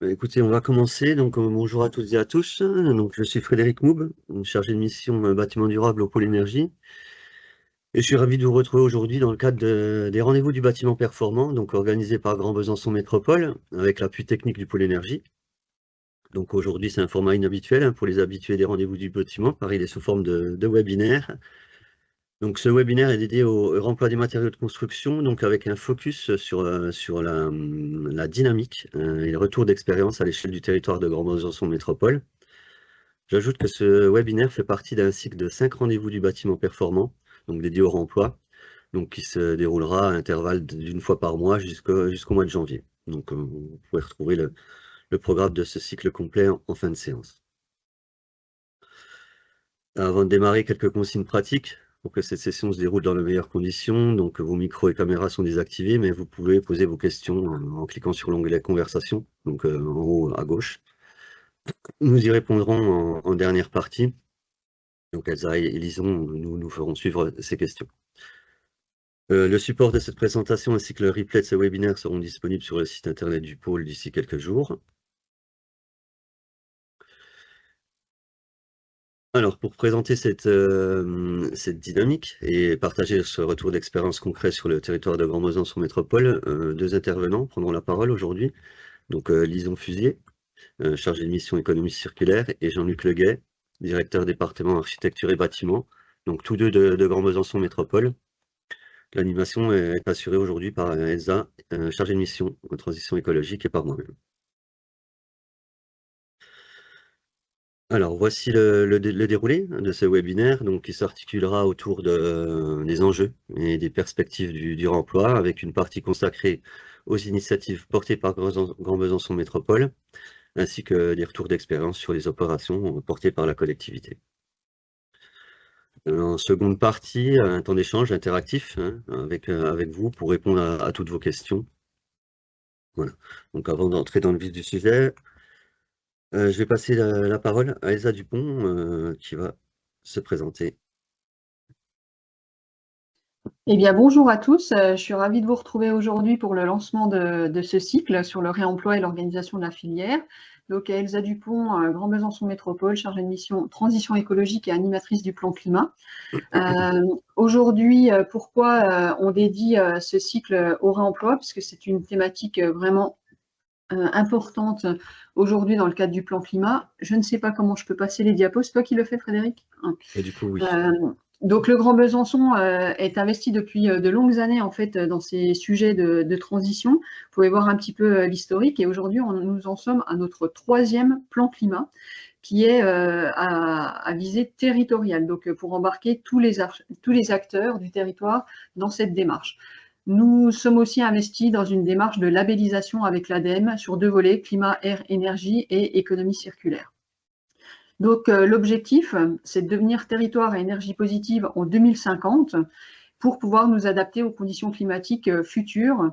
Écoutez, on va commencer. Donc, bonjour à toutes et à tous. Donc, je suis Frédéric Moub, chargé de mission bâtiment durable au pôle énergie. Et je suis ravi de vous retrouver aujourd'hui dans le cadre des rendez-vous du bâtiment performant, donc organisé par Grand Besançon Métropole, avec l'appui technique du pôle énergie. Donc, aujourd'hui, c'est un format inhabituel pour les habitués des rendez-vous du bâtiment, car il est sous forme de webinaire. Donc, ce webinaire est dédié au remploi des matériaux de construction, donc avec un focus sur la dynamique et le retour d'expérience à l'échelle du territoire de Grand Besançon Métropole. J'ajoute que ce webinaire fait partie d'un cycle de 5 rendez-vous du bâtiment performant, donc dédié au remploi, donc qui se déroulera à intervalles d'une fois par mois jusqu'au mois de janvier. Donc, vous pouvez retrouver le programme de ce cycle complet en fin de séance. Avant de démarrer, quelques consignes pratiques pour que cette session se déroule dans les meilleures conditions. Donc, vos micros et caméras sont désactivés, mais vous pouvez poser vos questions en cliquant sur l'onglet conversation, donc en haut à gauche. Nous y répondrons en dernière partie. Donc, Elsa et Lison nous ferons suivre ces questions. Le support de cette présentation ainsi que le replay de ce webinaire seront disponibles sur le site internet du pôle d'ici quelques jours. Alors, pour présenter cette dynamique et partager ce retour d'expérience concret sur le territoire de Grand Besançon Métropole, deux intervenants prendront la parole aujourd'hui. Donc, Lison Fusier, chargé de mission économie circulaire, et Jean-Luc Leguet, directeur département architecture et bâtiment, donc tous deux de Grand Besançon Métropole. L'animation est assurée aujourd'hui par Elsa, chargée de mission transition écologique, et par moi-même. Alors, voici le déroulé de ce webinaire, donc, qui s'articulera autour des enjeux et des perspectives du remploi, avec une partie consacrée aux initiatives portées par Grand Besançon Métropole, ainsi que des retours d'expérience sur les opérations portées par la collectivité. En seconde partie, un temps d'échange interactif avec vous pour répondre à toutes vos questions. Voilà. Donc, avant d'entrer dans le vif du sujet, je vais passer la parole à Elsa Dupont, qui va se présenter. Eh bien, bonjour à tous. Je suis ravie de vous retrouver aujourd'hui pour le lancement de ce cycle sur le réemploi et l'organisation de la filière. Donc, Elsa Dupont, Grand Besançon Métropole, chargée de mission transition écologique et animatrice du plan climat. Aujourd'hui, pourquoi on dédie ce cycle au réemploi? Parce que c'est une thématique vraiment importante aujourd'hui dans le cadre du plan climat. Je ne sais pas comment je peux passer les diapos. C'est toi qui le fais, Frédéric? Et du coup, oui. Donc, le Grand Besançon est investi depuis de longues années en fait dans ces sujets de transition. Vous pouvez voir un petit peu l'historique et aujourd'hui, nous en sommes à notre 3e plan climat qui est à visée territoriale, donc pour embarquer tous les acteurs du territoire dans cette démarche. Nous sommes aussi investis dans une démarche de labellisation avec l'ADEME sur 2 volets, climat, air, énergie et économie circulaire. Donc, l'objectif, c'est de devenir territoire à énergie positive en 2050 pour pouvoir nous adapter aux conditions climatiques futures.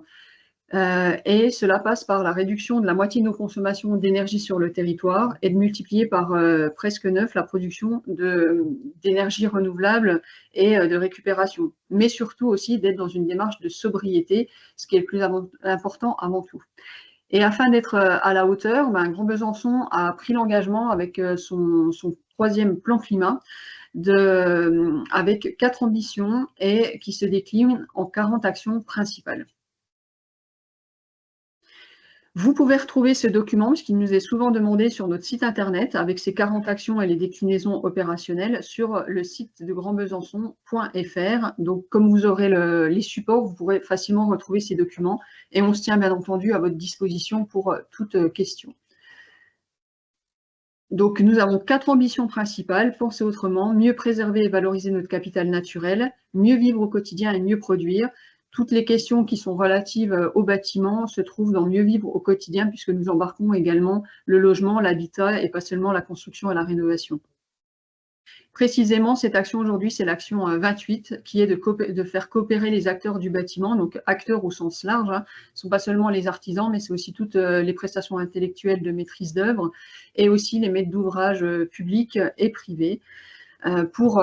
Et cela passe par la réduction de la moitié de nos consommations d'énergie sur le territoire et de multiplier par presque 9 la production d'énergie renouvelable et de récupération. Mais surtout aussi d'être dans une démarche de sobriété, ce qui est le plus important avant tout. Et afin d'être à la hauteur, Grand Besançon a pris l'engagement avec son 3e plan climat avec 4 ambitions et qui se déclinent en 40 actions principales. Vous pouvez retrouver ce document, puisqu'il nous est souvent demandé sur notre site internet, avec ses 40 actions et les déclinaisons opérationnelles, sur le site de grandbesançon.fr. Donc, comme vous aurez les supports, vous pourrez facilement retrouver ces documents et on se tient bien entendu à votre disposition pour toute question. Donc, nous avons 4 ambitions principales: penser autrement, mieux préserver et valoriser notre capital naturel, mieux vivre au quotidien et mieux produire. Toutes les questions qui sont relatives au bâtiment se trouvent dans mieux vivre au quotidien, puisque nous embarquons également le logement, l'habitat et pas seulement la construction et la rénovation. Précisément, cette action aujourd'hui, c'est l'action 28, qui est de faire coopérer les acteurs du bâtiment, donc acteurs au sens large. Ce ne sont pas seulement les artisans, mais c'est aussi toutes les prestations intellectuelles de maîtrise d'œuvre et aussi les maîtres d'ouvrage publics et privés. pour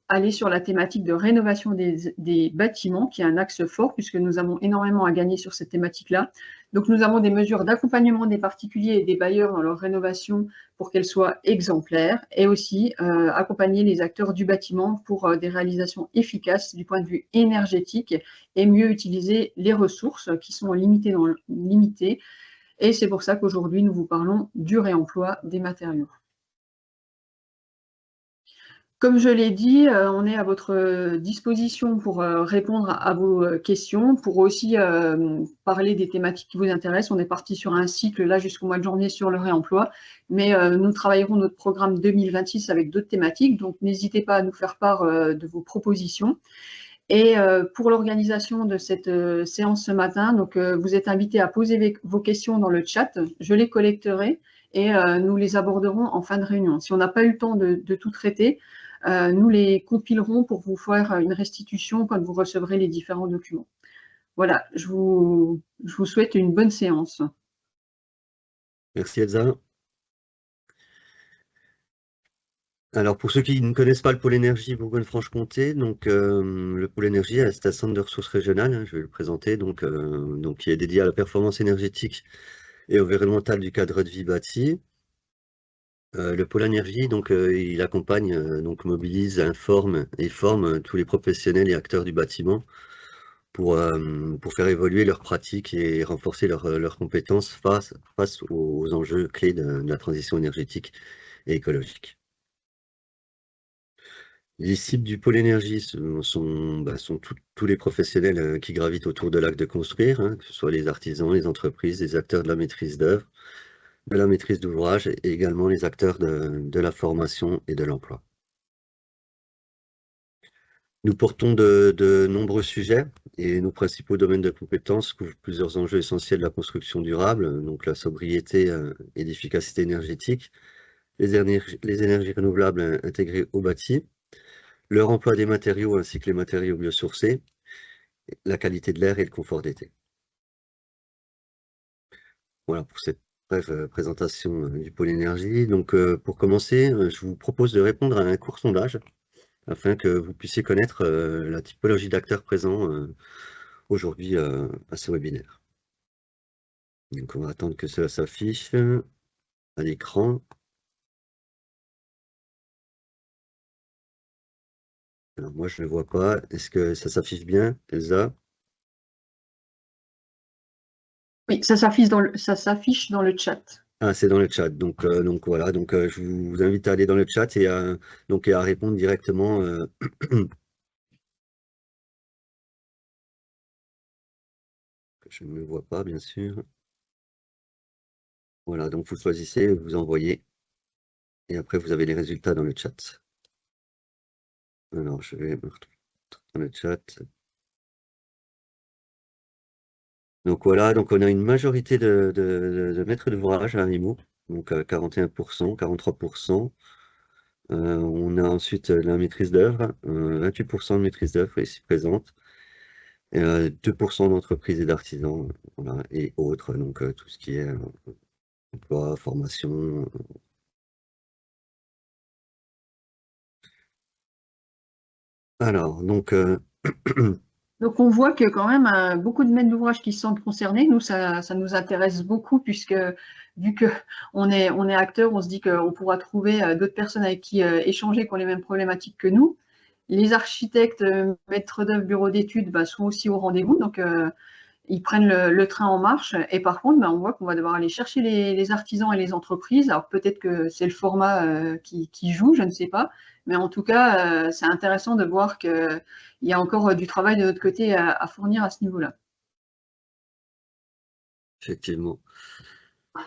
aller sur la thématique de rénovation des bâtiments, qui est un axe fort, puisque nous avons énormément à gagner sur cette thématique-là. Donc, nous avons des mesures d'accompagnement des particuliers et des bailleurs dans leur rénovation pour qu'elles soient exemplaires, et aussi accompagner les acteurs du bâtiment pour des réalisations efficaces du point de vue énergétique et mieux utiliser les ressources qui sont limitées. Et c'est pour ça qu'aujourd'hui, nous vous parlons du réemploi des matériaux. Comme je l'ai dit, on est à votre disposition pour répondre à vos questions, pour aussi parler des thématiques qui vous intéressent. On est parti sur un cycle là jusqu'au mois de janvier sur le réemploi, mais nous travaillerons notre programme 2026 avec d'autres thématiques, donc n'hésitez pas à nous faire part de vos propositions. Et pour l'organisation de cette séance ce matin, donc vous êtes invités à poser vos questions dans le chat, je les collecterai et nous les aborderons en fin de réunion. Si on n'a pas eu le temps de tout traiter, nous les compilerons pour vous faire une restitution quand vous recevrez les différents documents. Voilà, je vous souhaite une bonne séance. Merci Elsa. Alors pour ceux qui ne connaissent pas le pôle énergie Bourgogne-Franche-Comté, donc le pôle énergie, c'est un centre de ressources régionales, hein, je vais le présenter, donc qui est dédié à la performance énergétique et environnementale du cadre de vie bâti. Le pôle énergie, donc il accompagne, donc mobilise, informe et forme tous les professionnels et acteurs du bâtiment pour faire évoluer leurs pratiques et renforcer leurs compétences face aux enjeux clés de la transition énergétique et écologique. Les cibles du pôle énergie sont tous les professionnels qui gravitent autour de l'acte de construire, hein, que ce soit les artisans, les entreprises, les acteurs de la maîtrise d'œuvre, de la maîtrise d'ouvrage et également les acteurs de la formation et de l'emploi. Nous portons de nombreux sujets et nos principaux domaines de compétences couvrent plusieurs enjeux essentiels de la construction durable, donc la sobriété et l'efficacité énergétique, les énergies renouvelables intégrées au bâti, le remploi des matériaux ainsi que les matériaux biosourcés, la qualité de l'air et le confort d'été. Voilà pour cette brève présentation du pôle énergie. Donc pour commencer, je vous propose de répondre à un court sondage afin que vous puissiez connaître la typologie d'acteurs présents aujourd'hui à ce webinaire. Donc on va attendre que cela s'affiche à l'écran. Alors moi je ne le vois pas. Est-ce que ça s'affiche bien, Elsa? Oui, ça s'affiche dans le chat. Ah, c'est dans le chat. Donc voilà. Donc je vous invite à aller dans le chat et à répondre directement. Je ne me vois pas, bien sûr. Voilà, donc vous choisissez, vous envoyez, et après vous avez les résultats dans le chat. Alors, je vais me retrouver dans le chat. Donc voilà, donc on a une majorité de maîtres d'ouvrage à IMO, donc 41%, 43%. On a ensuite la maîtrise d'œuvre, 28% de maîtrise d'œuvre ici présente, et 2% d'entreprises et d'artisans, voilà, et autres, donc tout ce qui est emploi, formation. Alors, donc Donc, on voit que quand même beaucoup de maîtres d'ouvrage qui se sentent concernés. Nous, ça nous intéresse beaucoup puisque vu qu'on est acteur, on se dit qu'on pourra trouver d'autres personnes avec qui échanger qui ont les mêmes problématiques que nous. Les architectes, maîtres d'œuvre, bureaux d'études sont aussi au rendez-vous. Donc, ils prennent le train en marche. Et par contre, on voit qu'on va devoir aller chercher les artisans et les entreprises. Alors, peut-être que c'est le format qui joue, je ne sais pas. Mais en tout cas, c'est intéressant de voir qu'il y a encore du travail de notre côté à fournir à ce niveau-là. effectivement.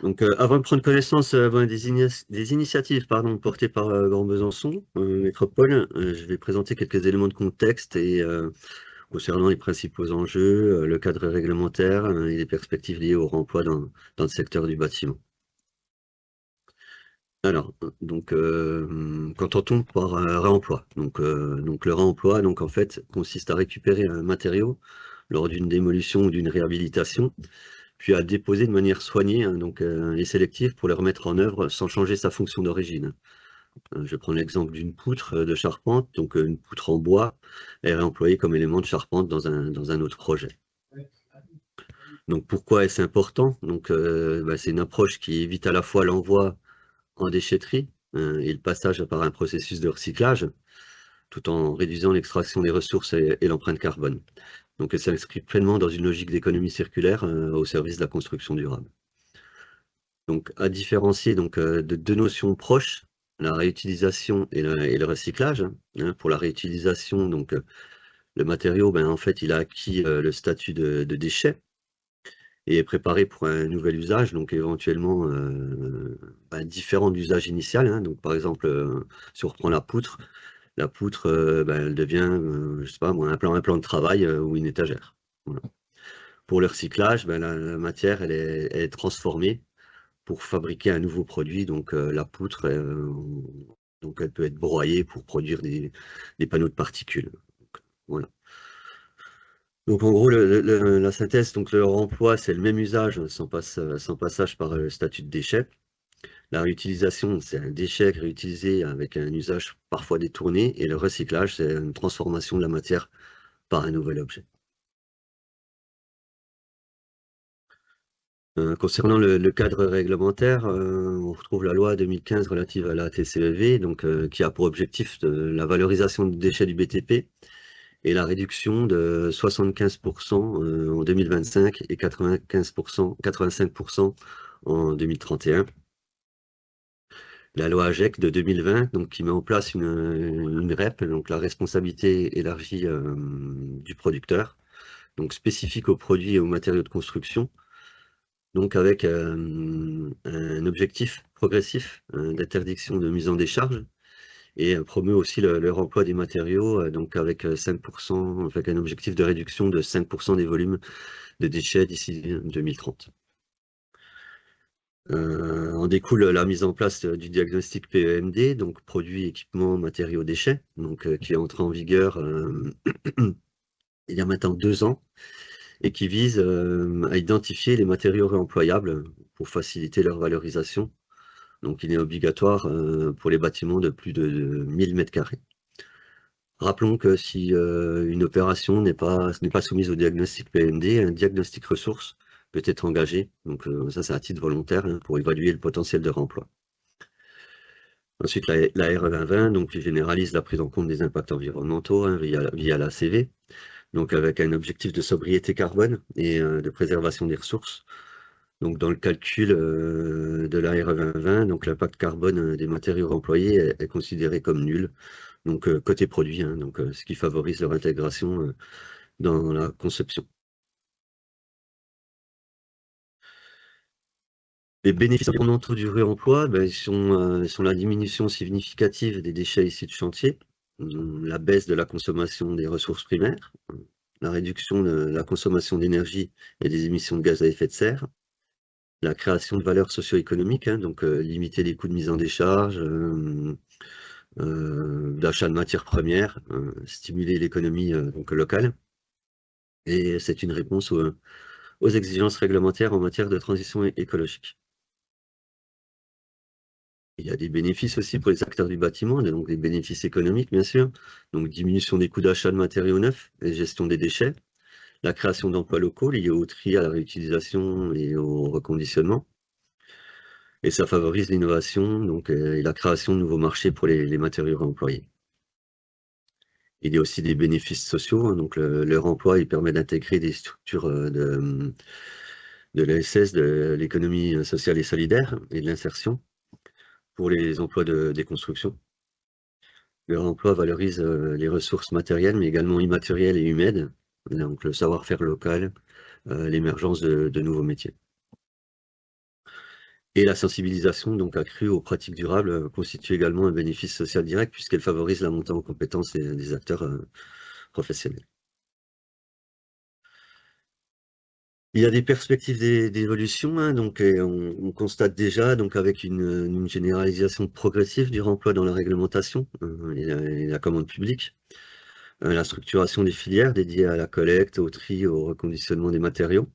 Donc, avant de prendre connaissance des initiatives portées par Grand Besançon Métropole, je vais présenter quelques éléments de contexte et concernant les principaux enjeux, le cadre réglementaire et les perspectives liées au remploi dans le secteur du bâtiment. Alors, donc, qu'entend-on par réemploi? Donc le réemploi, donc en fait, consiste à récupérer un matériau lors d'une démolition ou d'une réhabilitation, puis à le déposer de manière soignée, hein, et sélective pour le remettre en œuvre sans changer sa fonction d'origine. Je prends l'exemple d'une poutre de charpente, donc une poutre en bois est réemployée comme élément de charpente dans un autre projet. Donc pourquoi est-ce important? Donc c'est une approche qui évite à la fois l'envoi en déchetterie et le passage par un processus de recyclage, tout en réduisant l'extraction des ressources et l'empreinte carbone. Donc elle s'inscrit pleinement dans une logique d'économie circulaire au service de la construction durable. Donc à différencier donc, de deux notions proches, la réutilisation et le recyclage, hein. Pour la réutilisation, donc le matériau, en fait, il a acquis le statut de déchet et est préparé pour un nouvel usage, donc éventuellement différent de l'usage initial, hein. Donc par exemple, si on reprend la poutre, elle devient, je sais pas moi, un plan de travail ou une étagère. Voilà. Pour le recyclage, la matière, elle est transformée pour fabriquer un nouveau produit, donc la poutre, donc elle peut être broyée pour produire des panneaux de particules. Donc, voilà. Donc en gros, la synthèse, donc leur emploi, c'est le même usage sans passage par le statut de déchet. La réutilisation, c'est un déchet réutilisé avec un usage parfois détourné, et le recyclage, c'est une transformation de la matière par un nouvel objet. Concernant le cadre réglementaire, on retrouve la loi 2015 relative à la TCEV, donc, qui a pour objectif la valorisation des déchets du BTP et la réduction de 75% en 2025 et 85% en 2031. La loi AGEC de 2020, donc, qui met en place une REP, donc la responsabilité élargie du producteur, donc spécifique aux produits et aux matériaux de construction, donc avec un objectif progressif d'interdiction de mise en décharge, et promeut aussi le remploi des matériaux, donc avec 5%, avec un objectif de réduction de 5% des volumes de déchets d'ici 2030. En découle la mise en place du diagnostic PEMD, donc produits, équipements, matériaux, déchets, donc qui est entré en vigueur il y a maintenant 2 ans, et qui vise à identifier les matériaux réemployables pour faciliter leur valorisation. Donc il est obligatoire pour les bâtiments de plus de 1000 m². Rappelons que si une opération n'est pas soumise au diagnostic PMD, un diagnostic ressources peut être engagé. Donc ça, c'est à titre volontaire, hein, pour évaluer le potentiel de remploi. Ensuite, la RE 2020, donc, qui généralise la prise en compte des impacts environnementaux, hein, via l'ACV, donc avec un objectif de sobriété carbone et de préservation des ressources. Donc dans le calcul de la RE 2020, donc l'impact carbone des matériaux employés est considéré comme nul. Donc côté produit, hein, donc ce qui favorise leur intégration dans la conception. Les bénéfices environnementaux du réemploi, ils sont la diminution significative des déchets issus de chantier, la baisse de la consommation des ressources primaires, la réduction de la consommation d'énergie et des émissions de gaz à effet de serre, la création de valeur socio-économique, hein, donc limiter les coûts de mise en décharge, d'achat de matières premières, stimuler l'économie donc locale. Et c'est une réponse aux exigences réglementaires en matière de transition écologique. Il y a des bénéfices aussi pour les acteurs du bâtiment, donc des bénéfices économiques bien sûr, donc diminution des coûts d'achat de matériaux neufs et gestion des déchets, la création d'emplois locaux liés au tri, à la réutilisation et au reconditionnement, et ça favorise l'innovation donc, et la création de nouveaux marchés pour les matériaux réemployés. Il y a aussi des bénéfices sociaux, hein, donc leur emploi, il permet d'intégrer des structures de l'ESS, de l'économie sociale et solidaire, et de l'insertion pour les emplois des constructions. Leur emploi valorise les ressources matérielles, mais également immatérielles et humaines, donc le savoir-faire local, l'émergence de nouveaux métiers. Et la sensibilisation donc accrue aux pratiques durables constitue également un bénéfice social direct, puisqu'elle favorise la montée en compétences des acteurs professionnels. Il y a des perspectives d'évolution, hein, donc on constate déjà, donc avec une généralisation progressive du réemploi dans la réglementation et la commande publique, la structuration des filières dédiées à la collecte, au tri, au reconditionnement des matériaux,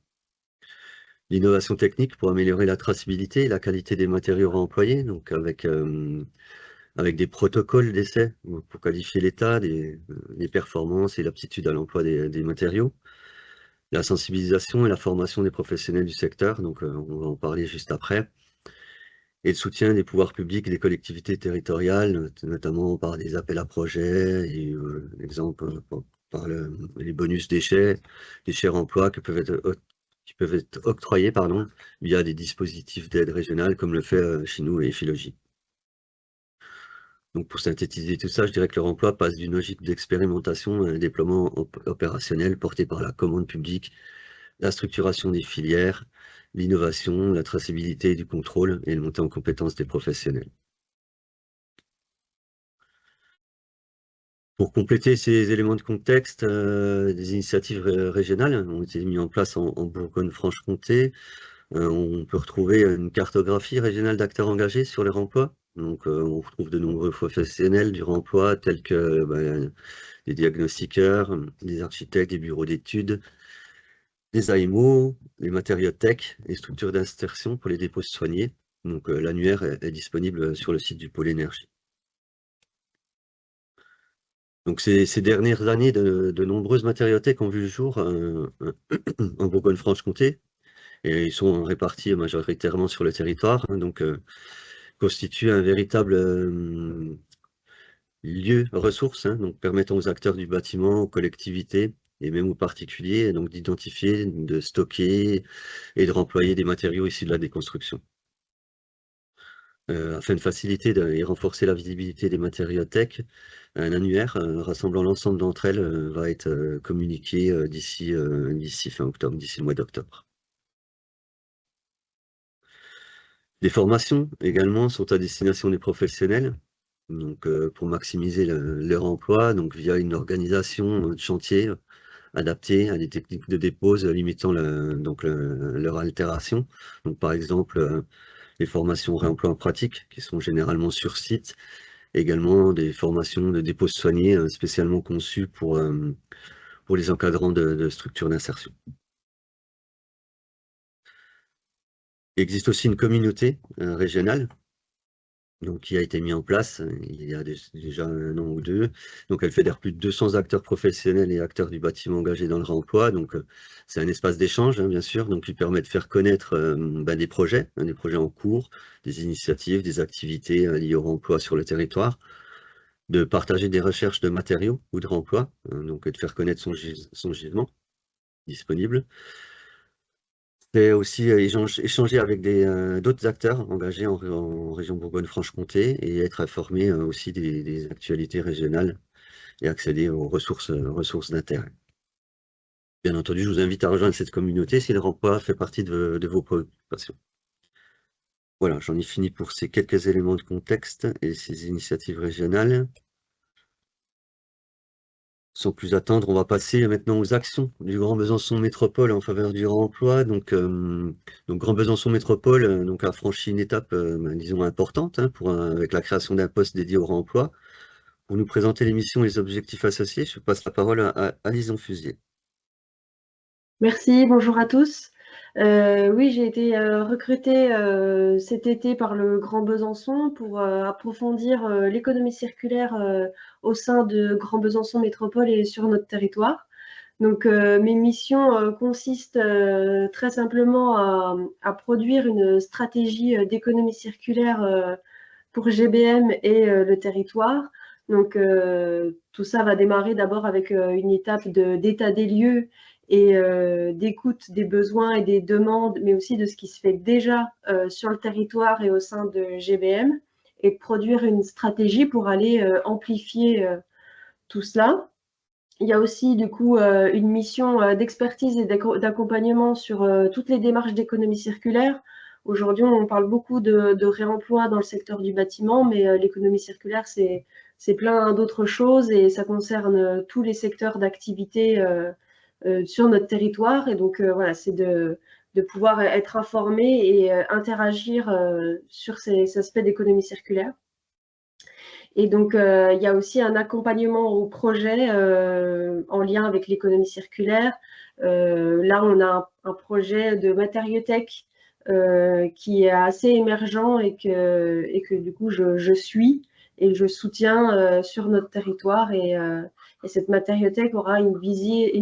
l'innovation technique pour améliorer la traçabilité et la qualité des matériaux réemployés, donc avec avec des protocoles d'essai pour qualifier l'état, des performances et l'aptitude à l'emploi des matériaux, la sensibilisation et la formation des professionnels du secteur, donc on va en parler juste après, et le soutien des pouvoirs publics et des collectivités territoriales, notamment par des appels à projets, et exemple par les bonus déchets, les chers emplois qui peuvent être octroyés via des dispositifs d'aide régionale comme le fait chez nous et Philogie. Donc pour synthétiser tout ça, je dirais que leur emploi passe d'une logique d'expérimentation à un déploiement opérationnel porté par la commande publique, la structuration des filières, l'innovation, la traçabilité du contrôle et le montée en compétences des professionnels. Pour compléter ces éléments de contexte, des initiatives régionales ont été mises en place en Bourgogne-Franche-Comté. On peut retrouver une cartographie régionale d'acteurs engagés sur les remploi. Donc, on retrouve de nombreux professionnels du remploi tels que des diagnostiqueurs, des architectes, des bureaux d'études, des AMO, les matériothèques, les structures d'insertion pour les dépôts soignés. Donc, l'annuaire est disponible sur le site du pôle énergie. Donc ces dernières années, de nombreuses matériothèques ont vu le jour en Bourgogne-Franche-Comté, et ils sont répartis majoritairement sur le territoire, hein, donc constituent un véritable lieu ressource, hein, donc permettant aux acteurs du bâtiment, aux collectivités et même aux particuliers donc d'identifier, de stocker et de remployer des matériaux issus de la déconstruction. Afin de faciliter et renforcer la visibilité des matériothèques, un annuaire rassemblant l'ensemble d'entre elles va être communiqué d'ici fin octobre, d'ici le mois d'octobre. Des formations également sont à destination des professionnels, donc pour maximiser leur emploi, donc via une organisation de chantier adaptée à des techniques de dépose limitant leur altération. Donc par exemple, les formations réemploi en pratique qui sont généralement sur site. Également des formations de dépose soignés spécialement conçues pour les encadrants de structures d'insertion. Il existe aussi une communauté régionale donc, qui a été mise en place il y a déjà un an ou deux. Donc, elle fédère plus de 200 acteurs professionnels et acteurs du bâtiment engagés dans le réemploi. Donc, c'est un espace d'échange, hein, bien sûr, donc qui permet de faire connaître des projets en cours, des initiatives, des activités liées au réemploi sur le territoire, de partager des recherches de matériaux ou de remploi, donc et de faire connaître son gisement disponible. C'est aussi échanger avec d'autres acteurs engagés en région Bourgogne-Franche-Comté et être informé aussi des actualités régionales et accéder aux ressources d'intérêt. Bien entendu, je vous invite à rejoindre cette communauté si le remploi fait partie de vos préoccupations. Voilà, j'en ai fini pour ces quelques éléments de contexte et ces initiatives régionales. Sans plus attendre, on va passer maintenant aux actions du Grand Besançon Métropole en faveur du réemploi. Donc Grand Besançon Métropole a franchi une étape, disons, importante hein, avec la création d'un poste dédié au réemploi. Pour nous présenter les missions et les objectifs associés, je passe la parole à Lison Fusier. Merci, bonjour à tous. Oui, j'ai été recrutée cet été par le Grand Besançon pour approfondir l'économie circulaire au sein de Grand Besançon Métropole et sur notre territoire. Donc, mes missions consistent très simplement à produire une stratégie d'économie circulaire pour GBM et le territoire. Donc, tout ça va démarrer d'abord avec une étape d'état des lieux et d'écoute des besoins et des demandes, mais aussi de ce qui se fait déjà sur le territoire et au sein de GBM, et de produire une stratégie pour aller amplifier tout cela. Il y a aussi du coup une mission d'expertise et d'accompagnement sur toutes les démarches d'économie circulaire. Aujourd'hui, on parle beaucoup de réemploi dans le secteur du bâtiment, mais l'économie circulaire, c'est plein d'autres choses et ça concerne tous les secteurs d'activité sur notre territoire. Et donc, voilà, c'est de pouvoir être informé et interagir sur ces aspects d'économie circulaire. Et donc, il y a aussi un accompagnement au projet en lien avec l'économie circulaire. Là, on a un projet de matériothèque qui est assez émergent et que du coup, je suis et je soutiens sur notre territoire. Et cette matériothèque aura une visée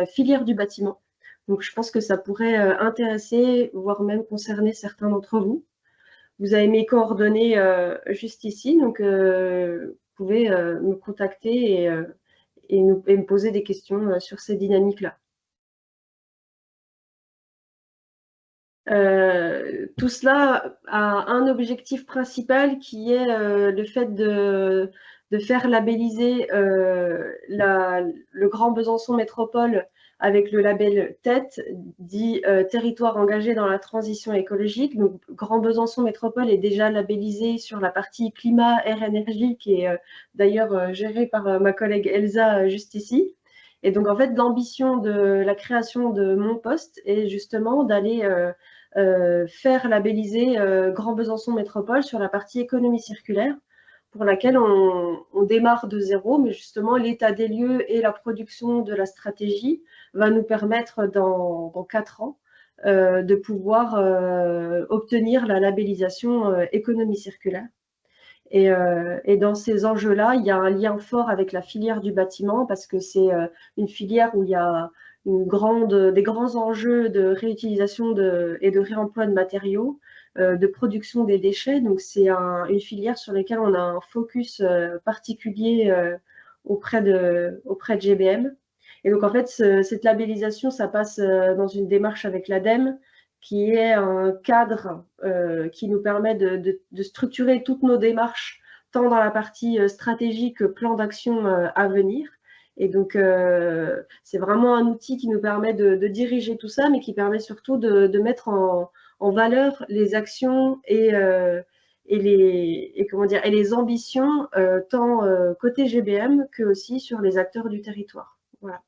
filière du bâtiment. Donc, je pense que ça pourrait intéresser, voire même concerner certains d'entre vous. Vous avez mes coordonnées juste ici, donc vous pouvez me contacter et me poser des questions sur ces dynamiques-là. Tout cela a un objectif principal qui est le fait de faire labelliser le Grand Besançon Métropole avec le label TET, dit Territoire engagé dans la transition écologique. Donc, Grand Besançon Métropole est déjà labellisé sur la partie climat, air, énergie, qui est d'ailleurs gérée par ma collègue Elsa juste ici. Et donc, en fait, l'ambition de la création de mon poste est justement d'aller faire labelliser Grand Besançon Métropole sur la partie économie circulaire, pour laquelle on démarre de zéro, mais justement l'état des lieux et la production de la stratégie va nous permettre dans 4 ans de pouvoir obtenir la labellisation économie circulaire. Et dans ces enjeux-là, il y a un lien fort avec la filière du bâtiment, parce que c'est une filière où il y a des grands enjeux de réutilisation et de réemploi de matériaux, de production des déchets. Donc, c'est une filière sur laquelle on a un focus particulier auprès de GBM. Et donc, en fait, cette labellisation, ça passe dans une démarche avec l'ADEME, qui est un cadre qui nous permet de structurer toutes nos démarches, tant dans la partie stratégique que plan d'action à venir. Et donc, c'est vraiment un outil qui nous permet de diriger tout ça, mais qui permet surtout de mettre en valeur les actions et les ambitions, tant côté GBM que aussi sur les acteurs du territoire. Voilà.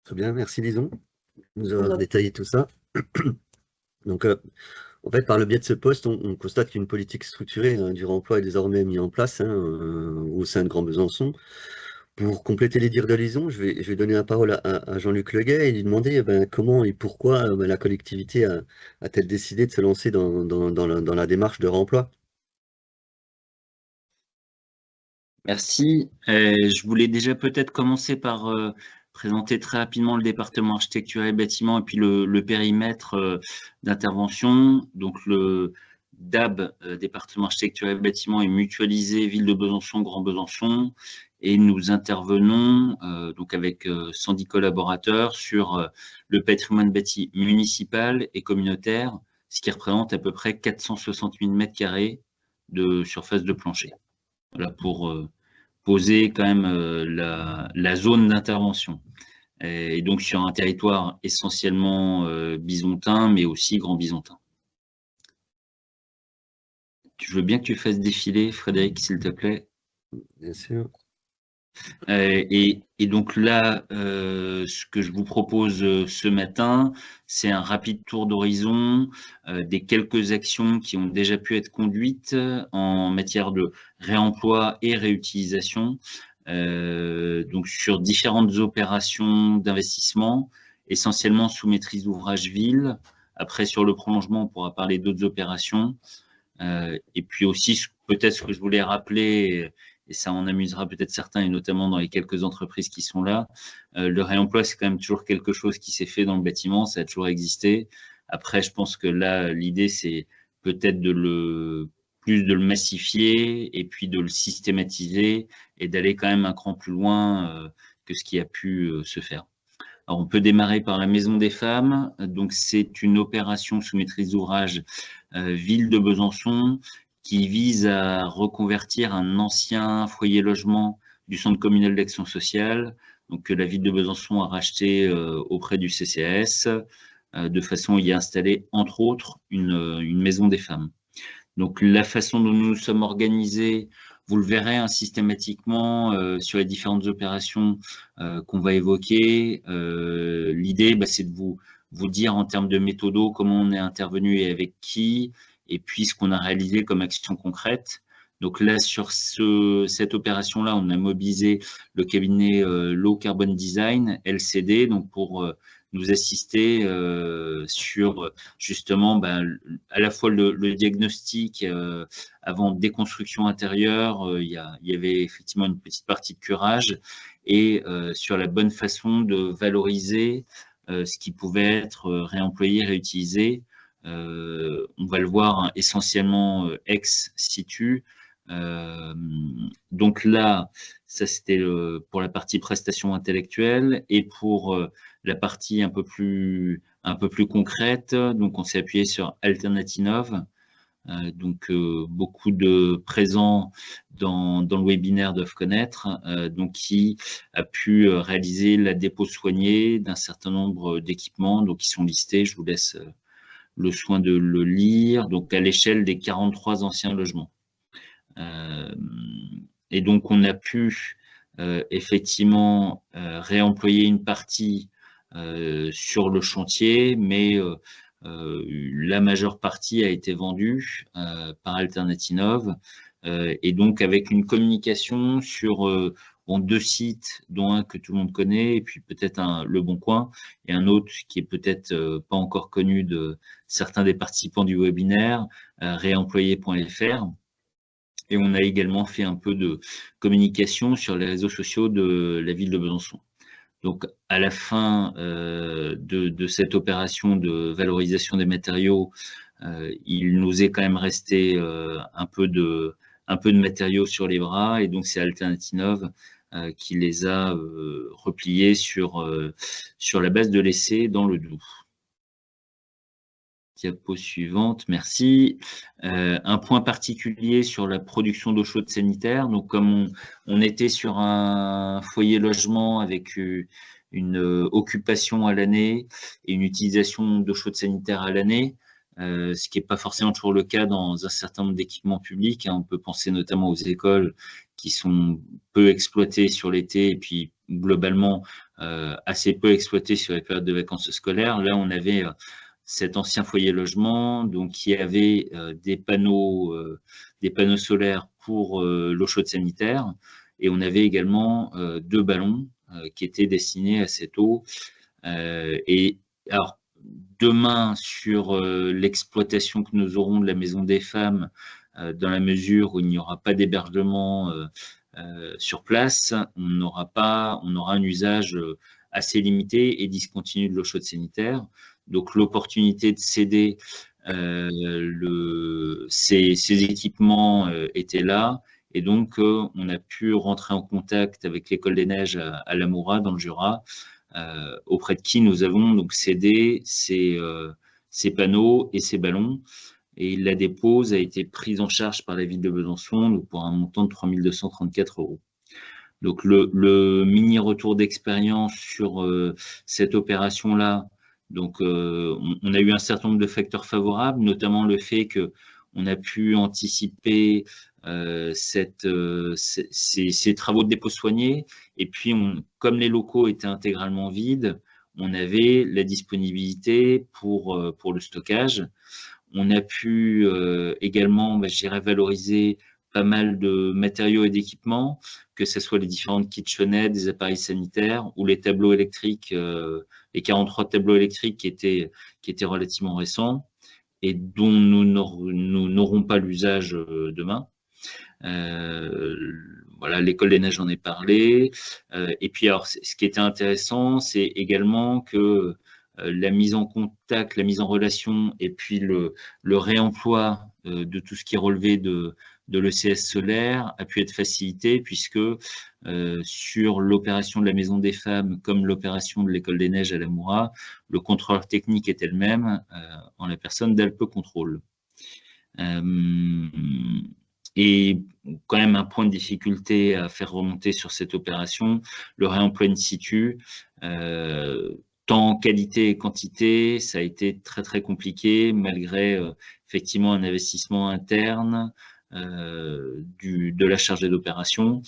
Très bien, merci Lison de nous avoir détaillé tout ça. Donc, en fait, par le biais de ce poste, on constate qu'une politique structurée du réemploi est désormais mise en place au sein de Grand Besançon. Pour compléter les dires de Lison, je vais donner la parole à Jean-Luc Leguet et lui demander comment et pourquoi la collectivité a-t-elle décidé de se lancer dans la démarche de réemploi. Merci. Je voulais déjà peut-être commencer par présenter très rapidement le département architecture et bâtiment et puis le périmètre d'intervention. Donc le DAB, département architecture et bâtiment, est mutualisé Ville de Besançon, Grand Besançon, et nous intervenons donc avec 110 collaborateurs sur le patrimoine bâti municipal et communautaire, ce qui représente à peu près 460 000 m² de surface de plancher. Voilà, pour poser quand même la zone d'intervention. Et donc sur un territoire essentiellement bisontin, mais aussi grand bisontin. Je veux bien que tu fasses défiler, Frédéric, s'il te plaît. Bien sûr. Et donc là, ce que je vous propose ce matin, c'est un rapide tour d'horizon des quelques actions qui ont déjà pu être conduites en matière de réemploi et réutilisation, donc sur différentes opérations d'investissement, essentiellement sous maîtrise d'ouvrage ville. Après, sur le prolongement, on pourra parler d'autres opérations. Et puis aussi, peut-être ce que je voulais rappeler, et ça en amusera peut-être certains, et notamment dans les quelques entreprises qui sont là, le réemploi, c'est quand même toujours quelque chose qui s'est fait dans le bâtiment, ça a toujours existé. Après, je pense que là, l'idée, c'est peut-être plus de le massifier et puis de le systématiser et d'aller quand même un cran plus loin que ce qui a pu se faire. Alors, on peut démarrer par la Maison des Femmes. Donc, c'est une opération sous maîtrise d'ouvrage Ville de Besançon qui vise à reconvertir un ancien foyer logement du centre communal d'action sociale, donc que la Ville de Besançon a racheté auprès du CCAS, de façon à y installer, entre autres, une Maison des Femmes. Donc, la façon dont nous nous sommes organisés, vous le verrez systématiquement sur les différentes opérations qu'on va évoquer. L'idée, c'est de vous dire en termes de méthodo comment on est intervenu et avec qui, et puis ce qu'on a réalisé comme action concrète. Donc là, sur cette opération-là, on a mobilisé le cabinet Low Carbon Design, LCD, donc pour nous assister sur justement à la fois le diagnostic avant déconstruction intérieure, il y avait effectivement une petite partie de curage, et sur la bonne façon de valoriser ce qui pouvait être réemployé, réutilisé. On va le voir, hein, essentiellement ex situ. Donc là, ça c'était pour la partie prestation intellectuelle, et pour la partie un peu plus concrète, donc on s'est appuyé sur Alternatinov, donc beaucoup de présents dans le webinaire doivent connaître, donc qui a pu réaliser la dépose soignée d'un certain nombre d'équipements, donc qui sont listés. Je vous laisse le soin de le lire, donc à l'échelle des 43 anciens logements. Et donc on a pu effectivement réemployer une partie sur le chantier, mais la majeure partie a été vendue par Alternatinov, et donc avec une communication sur 2 sites, dont un que tout le monde connaît, et puis peut-être Le Bon Coin, et un autre qui est peut-être pas encore connu de certains des participants du webinaire, réemployer.fr. Et on a également fait un peu de communication sur les réseaux sociaux de la ville de Besançon. Donc, à la fin de cette opération de valorisation des matériaux, il nous est quand même resté un peu de matériaux sur les bras, et donc c'est Alternatinov qui les a repliés sur la base de l'essai dans le Doubs. Diapo suivante, merci. Un point particulier sur la production d'eau chaude sanitaire. Donc, comme on était sur un foyer logement avec une occupation à l'année et une utilisation d'eau chaude sanitaire à l'année, ce qui n'est pas forcément toujours le cas dans un certain nombre d'équipements publics, hein. On peut penser notamment aux écoles qui sont peu exploitées sur l'été, et puis globalement assez peu exploitées sur les périodes de vacances scolaires. Là, on avait cet ancien foyer logement, donc qui avait des panneaux solaires pour l'eau chaude sanitaire, et on avait également 2 ballons qui étaient destinés à cette eau. Et alors, demain, sur l'exploitation que nous aurons de la Maison des Femmes, dans la mesure où il n'y aura pas d'hébergement sur place, on aura un usage assez limité et discontinu de l'eau chaude sanitaire. Donc, l'opportunité de céder ces équipements était là, et donc on a pu rentrer en contact avec l'École des Neiges à Lamoura, dans le Jura, auprès de qui nous avons donc cédé ces panneaux et ces ballons, et la dépose a été prise en charge par la ville de Besançon, donc pour un montant de 3 234 €. Donc le mini retour d'expérience sur cette opération-là. Donc, on a eu un certain nombre de facteurs favorables, notamment le fait qu'on a pu anticiper ces travaux de dépôt soigné, et puis comme les locaux étaient intégralement vides, on avait la disponibilité pour le stockage. On a pu également, je dirais, valoriser pas mal de matériaux et d'équipements, que ce soit les différentes kitchenettes, des appareils sanitaires, ou les tableaux électriques, les 43 tableaux électriques qui étaient relativement récents et dont nous n'aurons pas l'usage demain. Voilà, l'École des Neiges, j'en ai parlé. Et puis, alors, ce qui était intéressant, c'est également que la mise en contact, la mise en relation, et puis le réemploi de tout ce qui est relevé de l'ECS solaire a pu être facilité, puisque sur l'opération de la Maison des Femmes, comme l'opération de l'École des Neiges à Lamoura, le contrôleur technique était le même, en la personne d'Alpe Contrôle. Et quand même un point de difficulté à faire remonter sur cette opération, le réemploi in situ, tant qualité et quantité, ça a été très très compliqué, malgré effectivement un investissement interne de la chargée d'opération,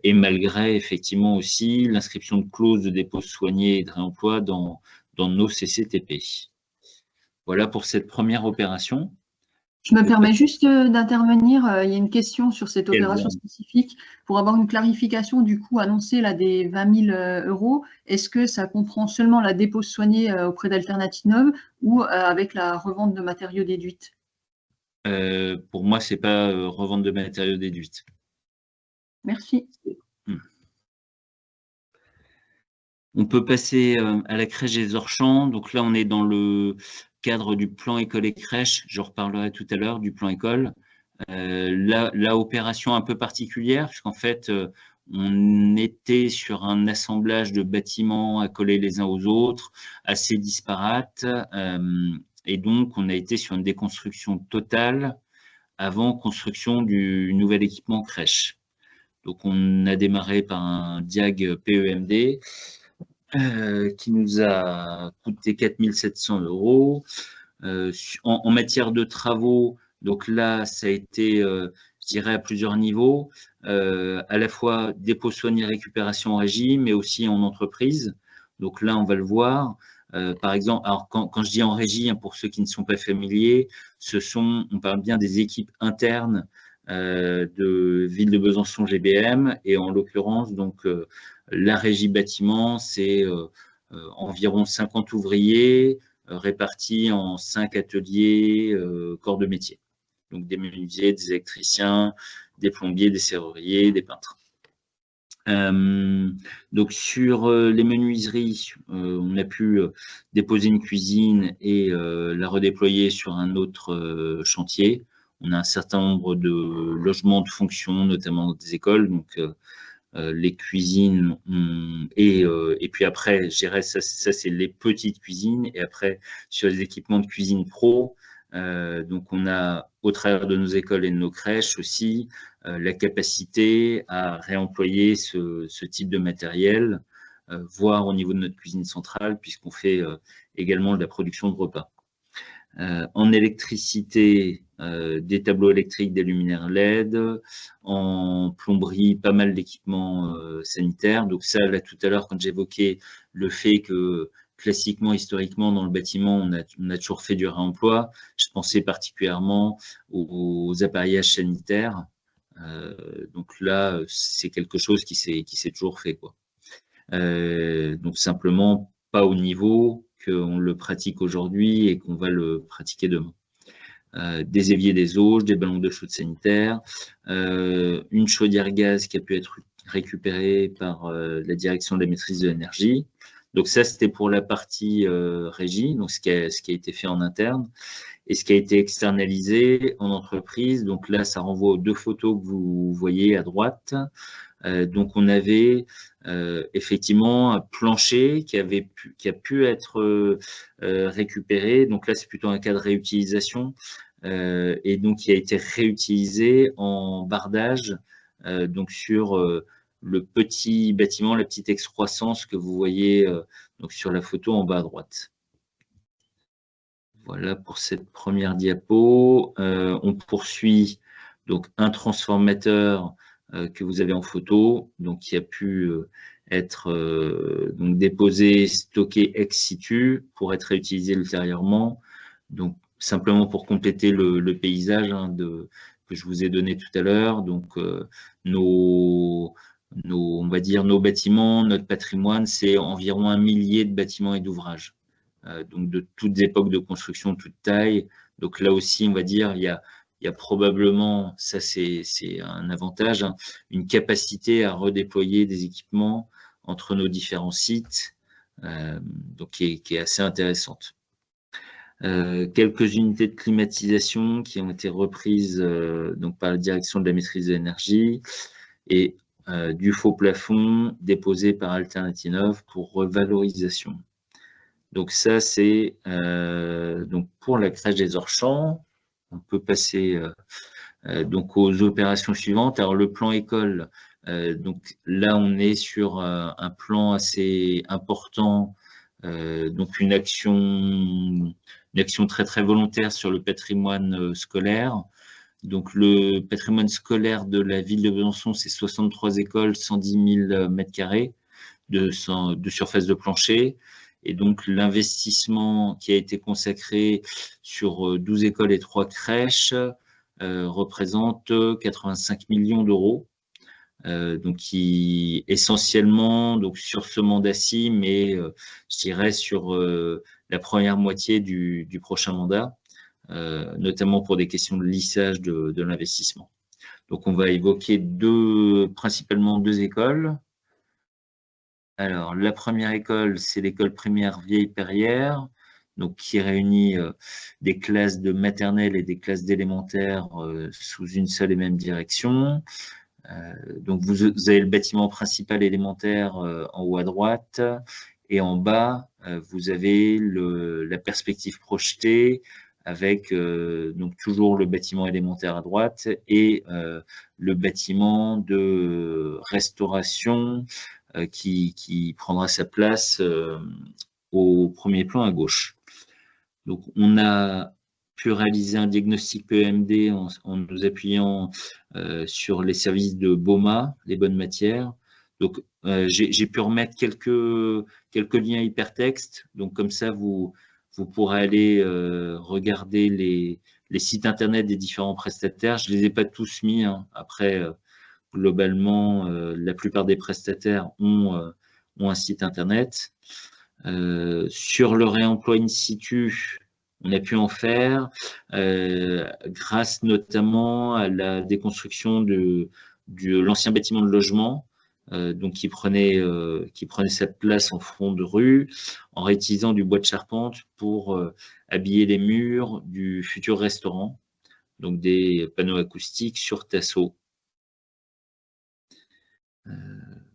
et malgré effectivement aussi l'inscription de clauses de dépôt soigné et de réemploi dans nos CCTP. Voilà pour cette première opération. Je me permets juste d'intervenir. Il y a une question sur cette opération spécifique pour avoir une clarification du coût annoncé là, des 20 000 euros. Est-ce que ça comprend seulement la dépose soignée auprès d'Alternatinov ou avec la revente de matériaux déduites? Pour moi, ce n'est pas revente de matériaux déduites. Merci. On peut passer à la crèche des Orchamps. Donc là, on est dans le cadre du plan école et crèche. Je reparlerai tout à l'heure du plan école. La opération un peu particulière, puisqu'en fait, on était sur un assemblage de bâtiments accolés les uns aux autres, assez disparates. Et donc, on a été sur une déconstruction totale avant construction du nouvel équipement crèche. Donc, on a démarré par un diag PEMD qui nous a coûté 4 700 €. En matière de travaux, donc là, ça a été, je dirais, à plusieurs niveaux, à la fois dépôt soignés récupération en régie, mais aussi en entreprise. Donc là, on va le voir. Par exemple, alors quand je dis en régie, hein, pour ceux qui ne sont pas familiers, on parle bien des équipes internes de Ville de Besançon GBM, et en l'occurrence, donc, la régie bâtiment, c'est environ 50 ouvriers répartis en 5 ateliers corps de métier. Donc des menuisiers, des électriciens, des plombiers, des serruriers, des peintres. Donc sur les menuiseries, on a pu déposer une cuisine et la redéployer sur un autre chantier. On a un certain nombre de logements de fonction, notamment des écoles, donc les cuisines et puis après, je dirais ça c'est les petites cuisines, et après sur les équipements de cuisine pro, donc on a au travers de nos écoles et de nos crèches aussi la capacité à réemployer ce type de matériel, voire au niveau de notre cuisine centrale, puisqu'on fait également de la production de repas. En électricité, des tableaux électriques, des luminaires LED, en plomberie, pas mal d'équipements sanitaires. Donc ça, là, tout à l'heure, quand j'évoquais le fait que classiquement, historiquement, dans le bâtiment, on a toujours fait du réemploi, je pensais particulièrement aux appareillages sanitaires. Donc là, c'est quelque chose qui s'est toujours fait, quoi. Donc simplement, pas au niveau qu'on le pratique aujourd'hui et qu'on va le pratiquer demain. Des éviers des auges, des ballons de chaude sanitaire, une chaudière gaz qui a pu être récupérée par la direction de la maîtrise de l'énergie. Donc ça, c'était pour la partie régie, donc ce qui a été fait en interne. Et ce qui a été externalisé en entreprise, donc là, ça renvoie aux 2 photos que vous voyez à droite. Donc on avait effectivement un plancher qui a pu être récupéré. Donc là, c'est plutôt un cas de réutilisation, et donc qui a été réutilisé en bardage, donc sur le petit bâtiment, la petite excroissance que vous voyez donc sur la photo en bas à droite. Voilà pour cette première diapo. On poursuit donc un transformateur que vous avez en photo, donc qui a pu être donc déposé, stocké ex situ pour être réutilisé ultérieurement. Donc simplement pour compléter le paysage que je vous ai donné tout à l'heure. Donc on va dire nos bâtiments, notre patrimoine, c'est environ 1 millier de bâtiments et d'ouvrages. Donc de toutes époques de construction, toute taille. Donc là aussi, on va dire, il y a probablement, ça c'est un avantage, hein, une capacité à redéployer des équipements entre nos différents sites, donc qui est assez intéressante. Quelques unités de climatisation qui ont été reprises donc par la direction de la maîtrise de l'énergie, et du faux plafond déposé par Alternatinov pour revalorisation. Donc ça, c'est donc pour la crèche des Orchamps. On peut passer donc aux opérations suivantes. Alors le plan école, donc là on est sur un plan assez important, donc une action très très volontaire sur le patrimoine scolaire. Donc le patrimoine scolaire de la ville de Besançon, c'est 63 écoles, 110 000 m² de surface de plancher. Et donc, l'investissement qui a été consacré sur 12 écoles et 3 crèches représente 85 millions d'euros. Donc, qui essentiellement donc, sur ce mandat-ci, mais je dirais sur la première moitié du prochain mandat, notamment pour des questions de lissage de l'investissement. Donc, on va évoquer principalement deux écoles. Alors, la première école, c'est l'école primaire Vieille-Perrière, donc qui réunit des classes de maternelle et des classes d'élémentaire sous une seule et même direction. Donc, vous avez le bâtiment principal élémentaire en haut à droite, et en bas, vous avez la perspective projetée avec donc toujours le bâtiment élémentaire à droite et le bâtiment de restauration qui prendra sa place au premier plan à gauche. Donc, on a pu réaliser un diagnostic PEMD en nous appuyant sur les services de BOMA, les bonnes matières. Donc, j'ai pu remettre quelques liens hypertextes. Donc, comme ça, vous pourrez aller regarder les sites internet des différents prestataires. Je ne les ai pas tous mis. Hein. Après, globalement, la plupart des prestataires ont un site internet. Sur le réemploi in situ, on a pu en faire grâce notamment à la déconstruction de l'ancien bâtiment de logement, donc qui prenait sa place en front de rue, en réutilisant du bois de charpente pour habiller les murs du futur restaurant, donc des panneaux acoustiques sur tasseau.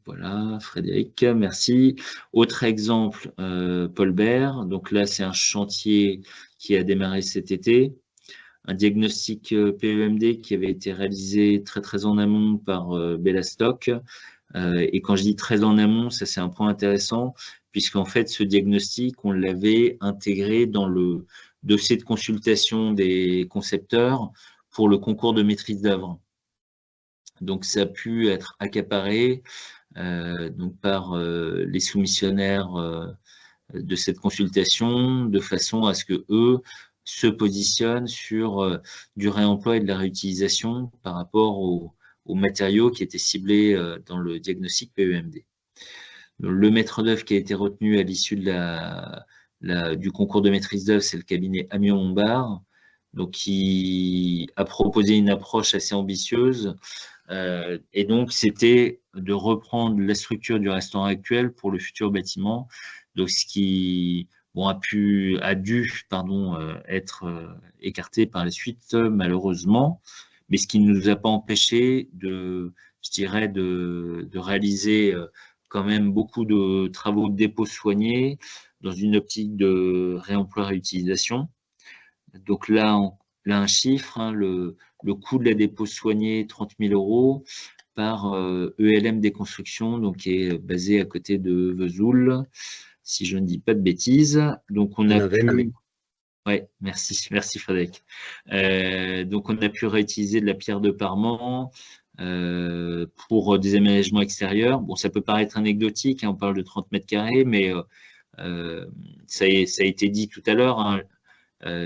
Voilà, Frédéric, merci. Autre exemple, Paul Bert. Donc là, c'est un chantier qui a démarré cet été. Un diagnostic PEMD qui avait été réalisé très en amont par Bellastock. Et quand je dis très en amont, ça c'est un point intéressant, puisqu'en fait, ce diagnostic, on l'avait intégré dans le dossier de consultation des concepteurs pour le concours de maîtrise d'œuvre. Donc, ça a pu être accaparé donc par les soumissionnaires de cette consultation, de façon à ce que eux se positionnent sur du réemploi et de la réutilisation par rapport aux matériaux qui étaient ciblés dans le diagnostic PEMD. Le maître d'œuvre qui a été retenu à l'issue du concours de maîtrise d'œuvre, c'est le cabinet Amiot-Montbard, donc qui a proposé une approche assez ambitieuse. Et donc, c'était de reprendre la structure du restaurant actuel pour le futur bâtiment. Donc, ce qui a dû être écarté par la suite, malheureusement, mais ce qui ne nous a pas empêché de réaliser quand même beaucoup de travaux de dépôt soignés dans une optique de réemploi-réutilisation. Donc là, un chiffre, hein, le coût de la dépose soignée, 30 000 €, par ELM Déconstruction, donc qui est basé à côté de Vesoul, si je ne dis pas de bêtises. Donc on a pu... Ouais, merci Frédéric. Donc on a pu réutiliser de la pierre de parement pour des aménagements extérieurs. Bon, ça peut paraître anecdotique, hein, on parle de 30 mètres carrés, mais ça a été dit tout à l'heure, hein,